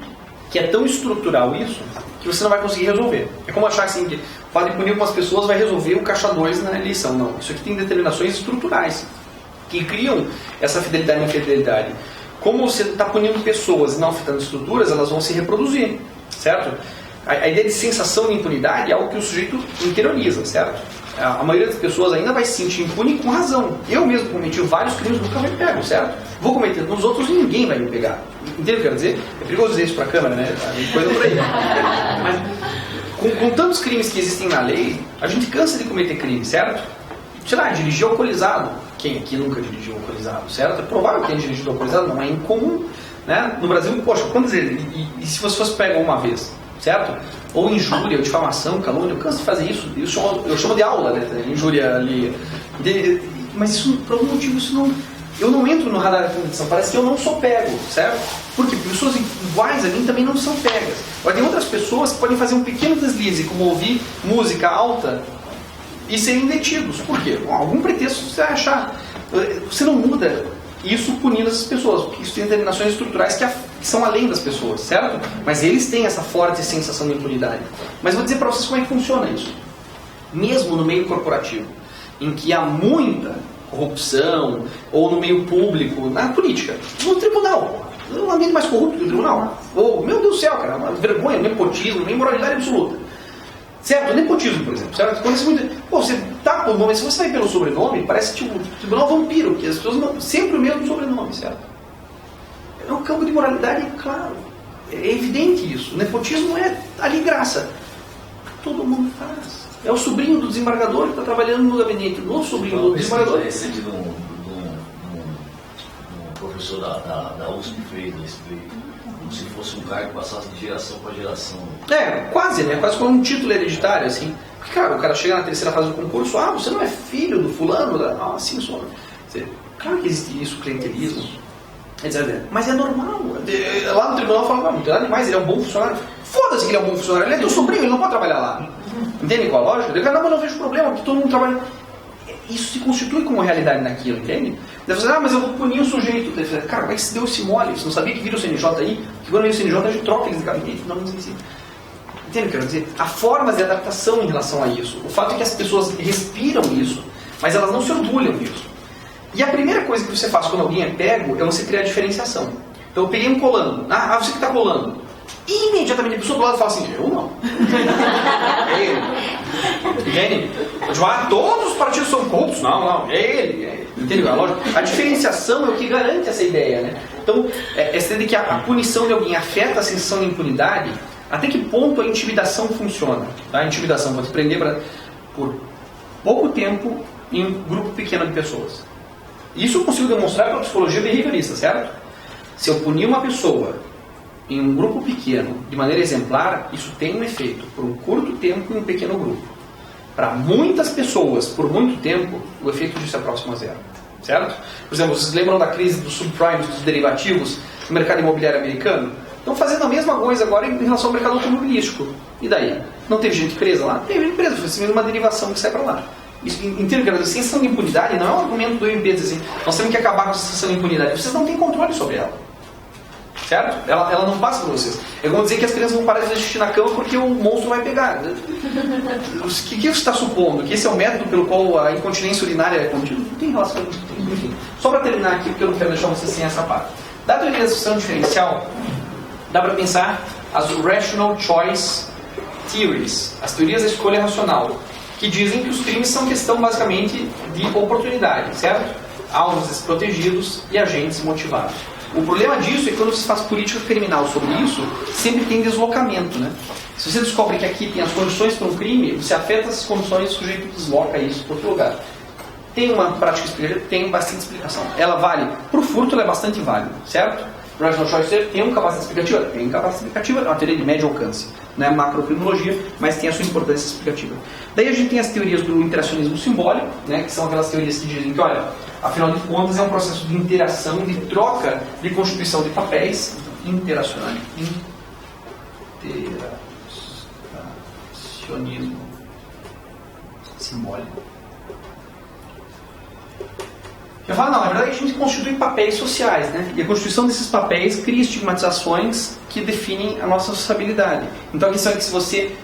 que é tão estrutural isso, que você não vai conseguir resolver. É como achar assim, que o fato de punir algumas pessoas vai resolver o caixa 2 na eleição. Não. Isso aqui tem determinações estruturais, que criam essa fidelidade e infidelidade. Como você está punindo pessoas e não afetando estruturas, elas vão se reproduzir, certo? A ideia de sensação de impunidade é algo que o sujeito interioriza, certo? A maioria das pessoas ainda vai se sentir impune com razão. Eu mesmo cometi vários crimes, nunca me pego, certo? Vou cometer nos outros e ninguém vai me pegar. Entende o que eu quero dizer? É perigoso dizer isso para a câmera, né? Coisa por aí. Mas com tantos crimes que existem na lei, a gente cansa de cometer crime, certo? Sei lá, dirigir alcoolizado. Quem aqui nunca dirigiu alcoolizado, certo? É provável que tenha dirigido alcoolizado, não é incomum. Né? No Brasil, poxa, quantas vezes? E se você fosse pego uma vez? Certo? Ou injúria, ou difamação, calúnia, eu canso de fazer isso. Eu chamo de aula, né? Injúria ali. Mas isso, por algum motivo, isso não... Eu não entro no radar da condição, parece que eu não sou pego, certo? Por quê? Porque pessoas iguais a mim também não são pegas. Agora, tem outras pessoas que podem fazer um pequeno deslize, como ouvir música alta e serem detidos. Por quê? Bom, algum pretexto você vai achar. Você não muda isso punindo essas pessoas, porque isso tem determinações estruturais que são além das pessoas, certo? Mas eles têm essa forte sensação de impunidade. Mas vou dizer para vocês como é que funciona isso. Mesmo no meio corporativo, em que há muita corrupção, ou no meio público, na política, no tribunal, no ambiente mais corrupto do tribunal. Ou, meu Deus do céu, cara, uma vergonha, nepotismo, imoralidade absoluta. Certo? Nepotismo, por exemplo. Certo? Quando você tá com o nome, se você vai pelo sobrenome, parece tipo tribunal vampiro, que as pessoas não, sempre o mesmo sobrenome, certo? É um campo de moralidade, claro. É evidente isso. O nepotismo é ali graça. Todo mundo faz. É o sobrinho do desembargador que está trabalhando no gabinete. O sobrinho do desembargador.
Eu recebi de um professor da USP fez como se fosse um cargo que passasse de geração para geração.
Quase, né? Quase como um título hereditário, assim. Porque, cara, o cara chega na terceira fase do concurso, você não é filho do fulano? Sim, sou. Claro que existe isso, clientelismo, etc. Mas é normal. Lá no tribunal fala, não tem nada demais, ele é um bom funcionário. Foda-se que ele é um bom funcionário, ele é teu sobrinho, ele não pode trabalhar lá. Entende qual a lógica? Ele fala, não vejo problema, porque todo mundo trabalha. Isso se constitui como realidade naquilo, entende? Deve dizer, mas eu vou punir o sujeito. Deve dizer, cara, como é que se deu esse mole? Você não sabia que vira o CNJ aí? Que quando vem o CNJ a gente troca eles de gabinete. Não existe. Entende o que eu quero dizer? Há formas de adaptação em relação a isso. O fato é que as pessoas respiram isso, mas elas não se orgulham disso. E a primeira coisa que você faz quando alguém é pego é você criar diferenciação. Então eu peguei um colando. Você que está colando. E imediatamente a pessoa do lado fala assim, eu não. É ele. Entende? Todos os partidos são corruptos. Não, é ele. Entendeu? A diferenciação é o que garante essa ideia, né? Então, essa ideia de que a punição de alguém afeta a sensação de impunidade, até que ponto a intimidação funciona? Tá? A intimidação pode prender por pouco tempo em um grupo pequeno de pessoas. Isso eu consigo demonstrar pela psicologia behaviorista, certo? Se eu punir uma pessoa em um grupo pequeno, de maneira exemplar, isso tem um efeito por um curto tempo em um pequeno grupo. Para muitas pessoas, por muito tempo, o efeito disso é próximo a zero. Certo? Por exemplo, vocês lembram da crise dos subprimes, dos derivativos no mercado imobiliário americano? Estão fazendo a mesma coisa agora em relação ao mercado automobilístico. E daí? Não teve gente presa lá? Teve gente presa, foi simplesmente uma derivação que sai para lá. Entendo, a sensação de impunidade não é um argumento do MP dizer assim, nós temos que acabar com a sensação de impunidade. Vocês não têm controle sobre ela. Certo? Ela não passa por vocês. É como dizer que as crianças vão parar de fazer xixi na cama porque o monstro vai pegar. O que você está supondo? Que esse é o método pelo qual a incontinência urinária é contida? Não tem relação. Enfim. Só para terminar aqui, porque eu não quero deixar vocês sem essa parte. Da teoria da associação diferencial, dá para pensar as Rational Choice Theories, as teorias da escolha racional, que dizem que os crimes são questão basicamente de oportunidade, certo? Alvos desprotegidos e agentes motivados. O problema disso é que quando você faz política criminal sobre isso, sempre tem deslocamento, né? Se você descobre que aqui tem as condições para um crime, você afeta essas condições e o sujeito desloca isso para outro lugar. Tem uma prática explicativa? Tem bastante explicação. Ela vale, para o furto ela é bastante válida, certo? Rational Choice tem uma capacidade explicativa? Tem capacidade explicativa, é uma teoria de médio alcance. Não é macrocriminologia, mas tem a sua importância explicativa. Daí a gente tem as teorias do interacionismo simbólico, né, que são aquelas teorias que dizem que, olha, afinal de contas é um processo de interação, de troca, de constituição de papéis. Interacionismo simbólico. Eu falo, não, na verdade a gente constitui papéis sociais, né? E a constituição desses papéis cria estigmatizações que definem a nossa sociabilidade. Então a questão é que se você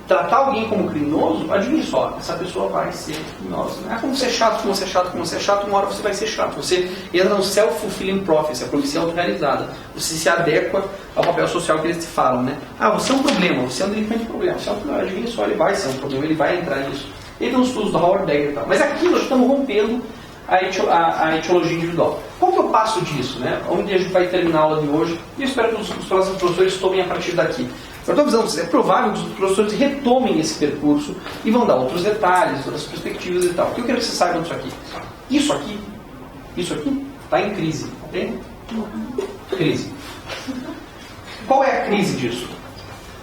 tratar alguém como criminoso, adivinha só, essa pessoa vai ser criminosa. Não é como ser chato, como ser chato, como ser chato, uma hora você vai ser chato. Você entra no self-fulfilling prophecy, a profecia autorrealizada. Você se adequa ao papel social que eles te falam, né? Ah, você é um problema, você é um delinquente de problema. Você é um problema, adivinha só, ele vai ser um problema, ele vai entrar nisso. E tem os estudos do Howard Degger e tal. Mas aqui nós estamos rompendo a etiologia individual. Qual que é o passo disso, né? Onde a gente vai terminar a aula de hoje, e eu espero que os próximos professores tomem a partir daqui. Eu estou avisando vocês, é provável que os professores retomem esse percurso e vão dar outros detalhes, outras perspectivas e tal. O que eu quero que vocês saibam disso aqui? Isso aqui está em crise, ok? Crise. Qual é a crise disso?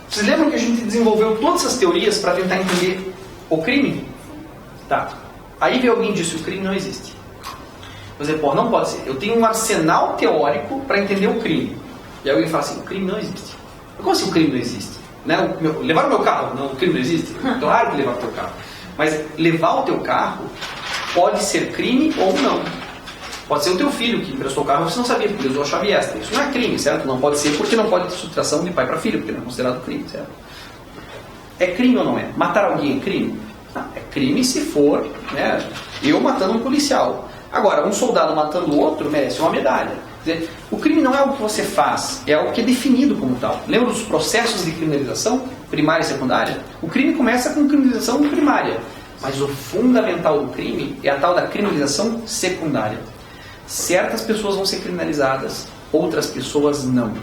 Vocês lembram que a gente desenvolveu todas essas teorias para tentar entender o crime? Tá. Aí veio alguém e disse, o crime não existe. Você pô, não pode ser. Eu tenho um arsenal teórico para entender o crime. E alguém fala assim, o crime não existe. Como assim o crime não existe? Né? Levar o meu carro, não, o crime não existe? Claro que levar o teu carro. Mas levar o teu carro pode ser crime ou não. Pode ser o teu filho que emprestou o carro e você não sabia, porque ele usou a chave extra. Isso não é crime, certo? Não pode ser porque não pode ter subtração de pai para filho, porque não é considerado crime, certo? É crime ou não é? Matar alguém é crime? Não, é crime se for, né, eu matando um policial. Agora, um soldado matando o outro merece uma medalha. Quer dizer, o crime não é algo que você faz, é algo que é definido como tal. Lembra dos processos de criminalização, primária e secundária? O crime começa com criminalização primária, mas o fundamental do crime é a tal da criminalização secundária. Certas pessoas vão ser criminalizadas, outras pessoas não.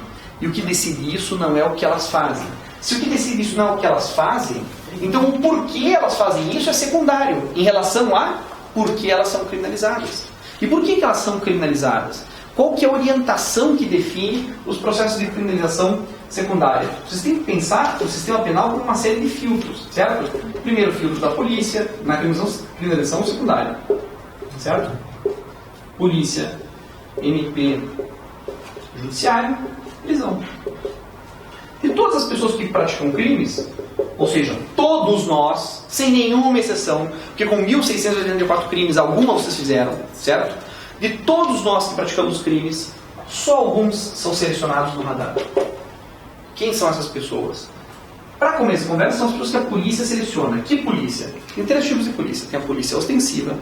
E o que decide isso não é o que elas fazem. Se o que decide isso não é o que elas fazem, então o porquê elas fazem isso é secundário em relação a por que elas são criminalizadas. E por que elas são criminalizadas? Qual que é a orientação que define os processos de criminalização secundária? Vocês têm que pensar o sistema penal por uma série de filtros, certo? Primeiro filtro da polícia, na criminalização secundária, certo? Polícia, MP, judiciário, prisão. E todas as pessoas que praticam crimes, ou seja, todos nós, sem nenhuma exceção, porque com 1.684 crimes, alguns vocês fizeram, certo? De todos nós que praticamos crimes, só alguns são selecionados no radar. Quem são essas pessoas? Para começo de conversa, são as pessoas que a polícia seleciona. Que polícia? Tem três tipos de polícia. Tem a polícia ostensiva,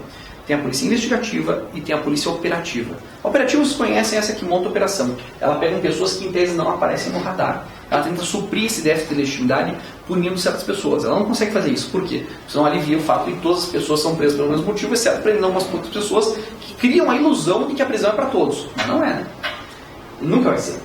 tem a polícia investigativa e tem a polícia operativa. A operativa, vocês conhecem, essa que monta a operação. Ela pega pessoas que em tese não aparecem no radar. Ela tenta suprir esse déficit de legitimidade punindo certas pessoas. Ela não consegue fazer isso. Por quê? Senão alivia o fato de que todas as pessoas são presas pelo mesmo motivo, exceto prendendo umas poucas pessoas que criam a ilusão de que a prisão é para todos. Mas não é, né? Nunca vai ser.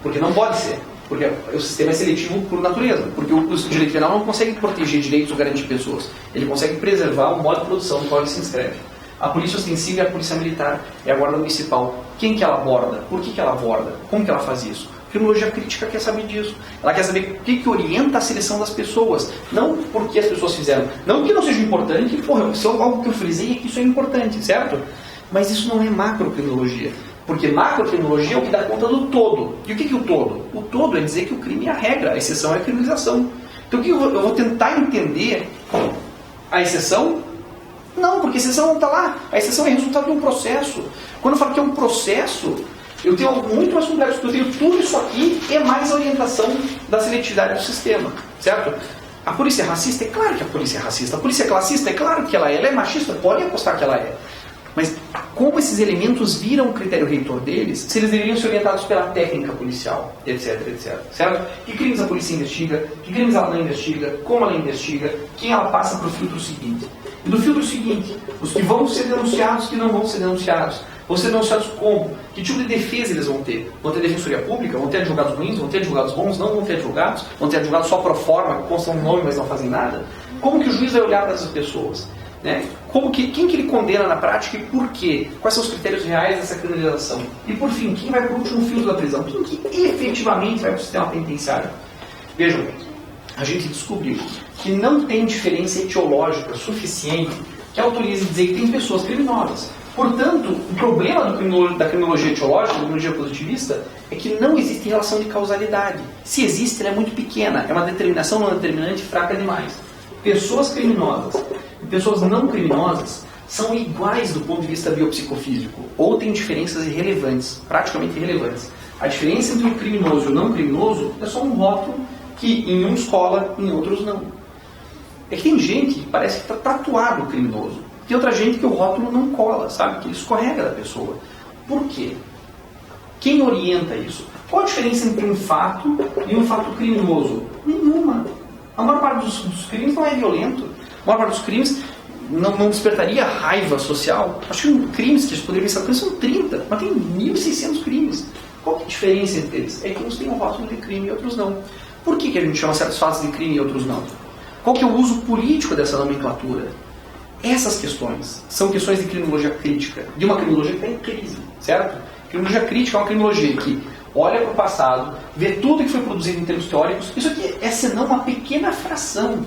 Porque não pode ser. Porque o sistema é seletivo por natureza. Porque o direito penal não consegue proteger direitos ou garantir pessoas. Ele consegue preservar o modo de produção do qual ele se inscreve. A polícia ostensiva é a polícia militar, é a guarda municipal. Quem que ela aborda? Por que ela aborda? Como que ela faz isso? A criminologia crítica quer saber disso. Ela quer saber o que orienta a seleção das pessoas. Não porque as pessoas fizeram. Não que não seja importante, porra, isso é algo que eu frisei é que isso é importante, certo? Mas isso não é macrocriminologia. Porque macrocriminologia é o que dá conta do todo. E o que é o todo? O todo é dizer que o crime é a regra, a exceção é a criminalização. Então o que eu vou tentar entender a exceção? Não, porque a exceção não está lá. A exceção é resultado de um processo. Quando eu falo que é um processo, eu tenho algo muito mais complexo. Eu tenho tudo isso aqui e mais a orientação da seletividade do sistema. Certo? A polícia é racista? É claro que a polícia é racista. A polícia é classista? É claro que ela é. Ela é machista? Pode apostar que ela é. Mas como esses elementos viram o critério reitor deles, se eles deveriam ser orientados pela técnica policial, etc, etc. Certo? Que crimes a polícia investiga, que crimes ela não investiga, como ela investiga, quem ela passa para o filtro seguinte. E do filtro seguinte, os que vão ser denunciados, que não vão ser denunciados. Vão ser denunciados como? Que tipo de defesa eles vão ter? Vão ter defensoria pública? Vão ter advogados ruins? Vão ter advogados bons? Não vão ter advogados? Vão ter advogados só pro forma, que constam um nome, mas não fazem nada? Como que o juiz vai olhar para essas pessoas? Né? Quem que ele condena na prática e por quê? Quais são os critérios reais dessa criminalização? E por fim, quem vai para o último filtro da prisão? Quem que efetivamente vai para o sistema penitenciário? Vejam, a gente descobriu que não tem diferença etiológica suficiente que autorize dizer que tem pessoas criminosas. Portanto, o problema da criminologia etiológica, da criminologia positivista, é que não existe relação de causalidade. Se existe, ela é muito pequena, é uma determinação não determinante fraca demais. Pessoas criminosas e pessoas não criminosas são iguais do ponto de vista biopsicofísico, ou têm diferenças irrelevantes, praticamente irrelevantes. A diferença entre o criminoso e o não criminoso é só um rótulo que em uns cola, em outros não. É que tem gente que parece que está tatuado o criminoso. Tem outra gente que o rótulo não cola, sabe? Que ele escorrega da pessoa. Por quê? Quem orienta isso? Qual a diferença entre um fato e um fato criminoso? Nenhuma. A maior parte dos crimes não é violento. A maior parte dos crimes não despertaria raiva social. Acho que crimes que a gente poderia pensar são 30, mas tem 1.600 crimes. Qual que é a diferença entre eles? É que uns têm um rótulo de crime e outros não. Por que a gente chama certos fatos de crime e outros não? Qual que é o uso político dessa nomenclatura? Essas questões são questões de criminologia crítica, de uma criminologia que está em crise, certo? Criminologia crítica é uma criminologia que olha para o passado, vê tudo que foi produzido em termos teóricos. Isso aqui é senão uma pequena fração.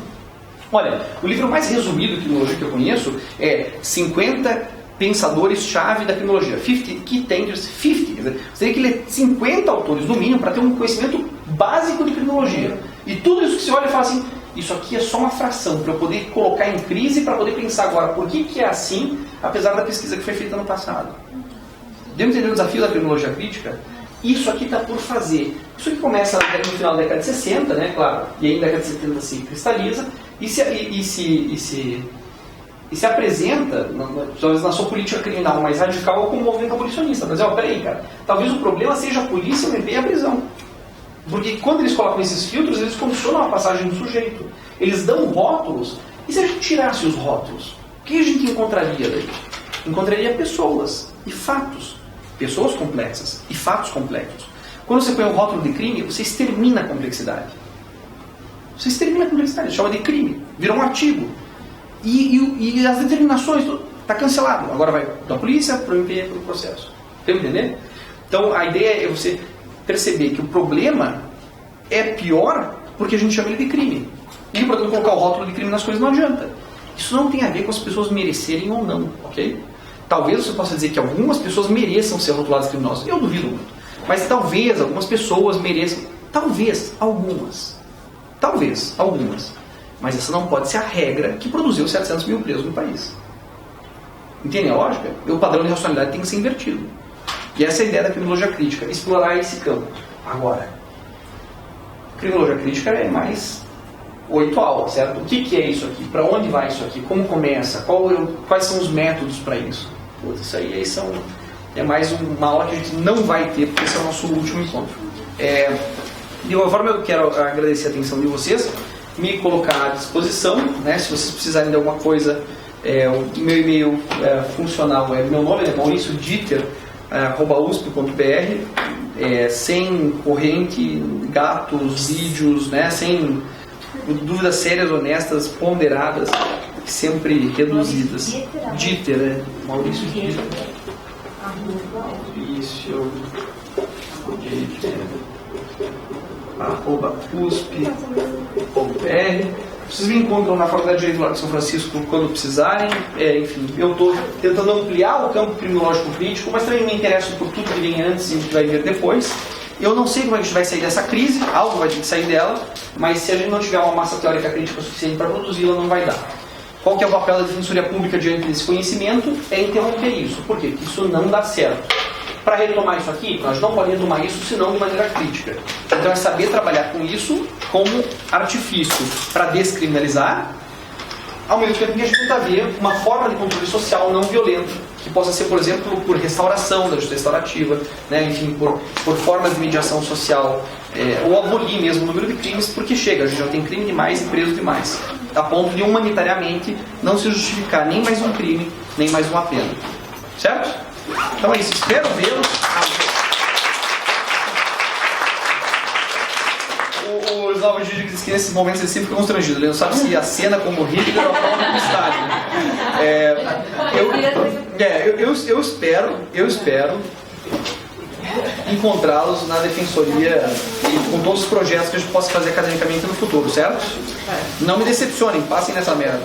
Olha, o livro mais resumido de criminologia que eu conheço é 50 pensadores-chave da criminologia, 50 key thinkers, 50. Quer dizer, você teria que ler 50 autores no mínimo para ter um conhecimento básico de criminologia. E tudo isso que você olha e fala assim, isso aqui é só uma fração para eu poder colocar em crise, para poder pensar agora por que é assim, apesar da pesquisa que foi feita no passado. Deu entender o desafio da criminologia crítica? Isso aqui está por fazer. Isso aqui começa no final da década de 60, né, claro, e aí na década de 70 se cristaliza e se apresenta, talvez na sua política criminal mais radical, como movimento abolicionista. Mas, peraí, cara, talvez o problema seja a polícia, o MP e a prisão. Porque quando eles colocam esses filtros, eles condicionam a passagem do sujeito. Eles dão rótulos. E se a gente tirasse os rótulos? O que a gente encontraria daí? Encontraria pessoas e fatos. Pessoas complexas e fatos complexos. Quando você põe um rótulo de crime, você extermina a complexidade. Você extermina a complexidade, chama de crime. Vira um artigo. E as determinações, está cancelado. Agora vai da polícia para o MP, para o processo. Tem que entender? Então a ideia é você perceber que o problema é pior porque a gente chama ele de crime. E, portanto, colocar o rótulo de crime nas coisas não adianta. Isso não tem a ver com as pessoas merecerem ou não, ok? Talvez você possa dizer que algumas pessoas mereçam ser rotuladas criminosas. Eu duvido muito. Mas talvez algumas pessoas mereçam. Talvez algumas. Talvez algumas. Mas essa não pode ser a regra que produziu 700 mil presos no país. Entendem a lógica? O padrão de racionalidade tem que ser invertido. E essa é a ideia da criminologia crítica, explorar esse campo. Agora, criminologia crítica é mais 8 aulas, certo? O que é isso aqui? Para onde vai isso aqui? Como começa? Quais são os métodos para isso? Putz, isso aí é mais uma aula que a gente não vai ter, porque esse é o nosso último encontro. De uma forma, eu quero agradecer a atenção de vocês, me colocar à disposição, né? Se vocês precisarem de alguma coisa, o meu e-mail funcional meu nome é Maurício Dieter, @usp.br, sem corrente, gatos, vídeos, né? Sem dúvidas sérias, honestas, ponderadas, sempre reduzidas. Dieter, Maurício Dieter. Maurício Dieter. @usp.br. Vocês me encontram na Faculdade de Direito lá de São Francisco quando precisarem. Enfim, eu estou tentando ampliar o campo criminológico crítico, mas também me interesso por tudo que vem antes e o que vai vir depois. Eu não sei como a gente vai sair dessa crise, algo vai ter que sair dela, mas se a gente não tiver uma massa teórica crítica suficiente para produzi-la, não vai dar. Qual que é o papel da defensoria pública diante desse conhecimento? É interromper isso. Por quê? Porque isso não dá certo. Para retomar isso aqui, nós não podemos retomar isso senão de maneira crítica. Então é saber trabalhar com isso como artifício para descriminalizar, ao mesmo tempo que a gente tenta ver uma forma de controle social não violento, que possa ser, por exemplo, por restauração da justiça restaurativa, né? Enfim, por formas de mediação social, ou abolir mesmo o número de crimes, porque chega, a gente já tem crime demais e preso demais, a ponto de humanitariamente não se justificar nem mais um crime, nem mais uma pena. Certo? Então é isso, espero vê-los. O Slava Žižek diz que nesses momentos ele sempre fica constrangido, ele não sabe se a cena como Hitler ou a forma como Stalin. Eu espero encontrá-los na defensoria e com todos os projetos que a gente possa fazer academicamente no futuro, certo? Não me decepcionem, passem nessa merda.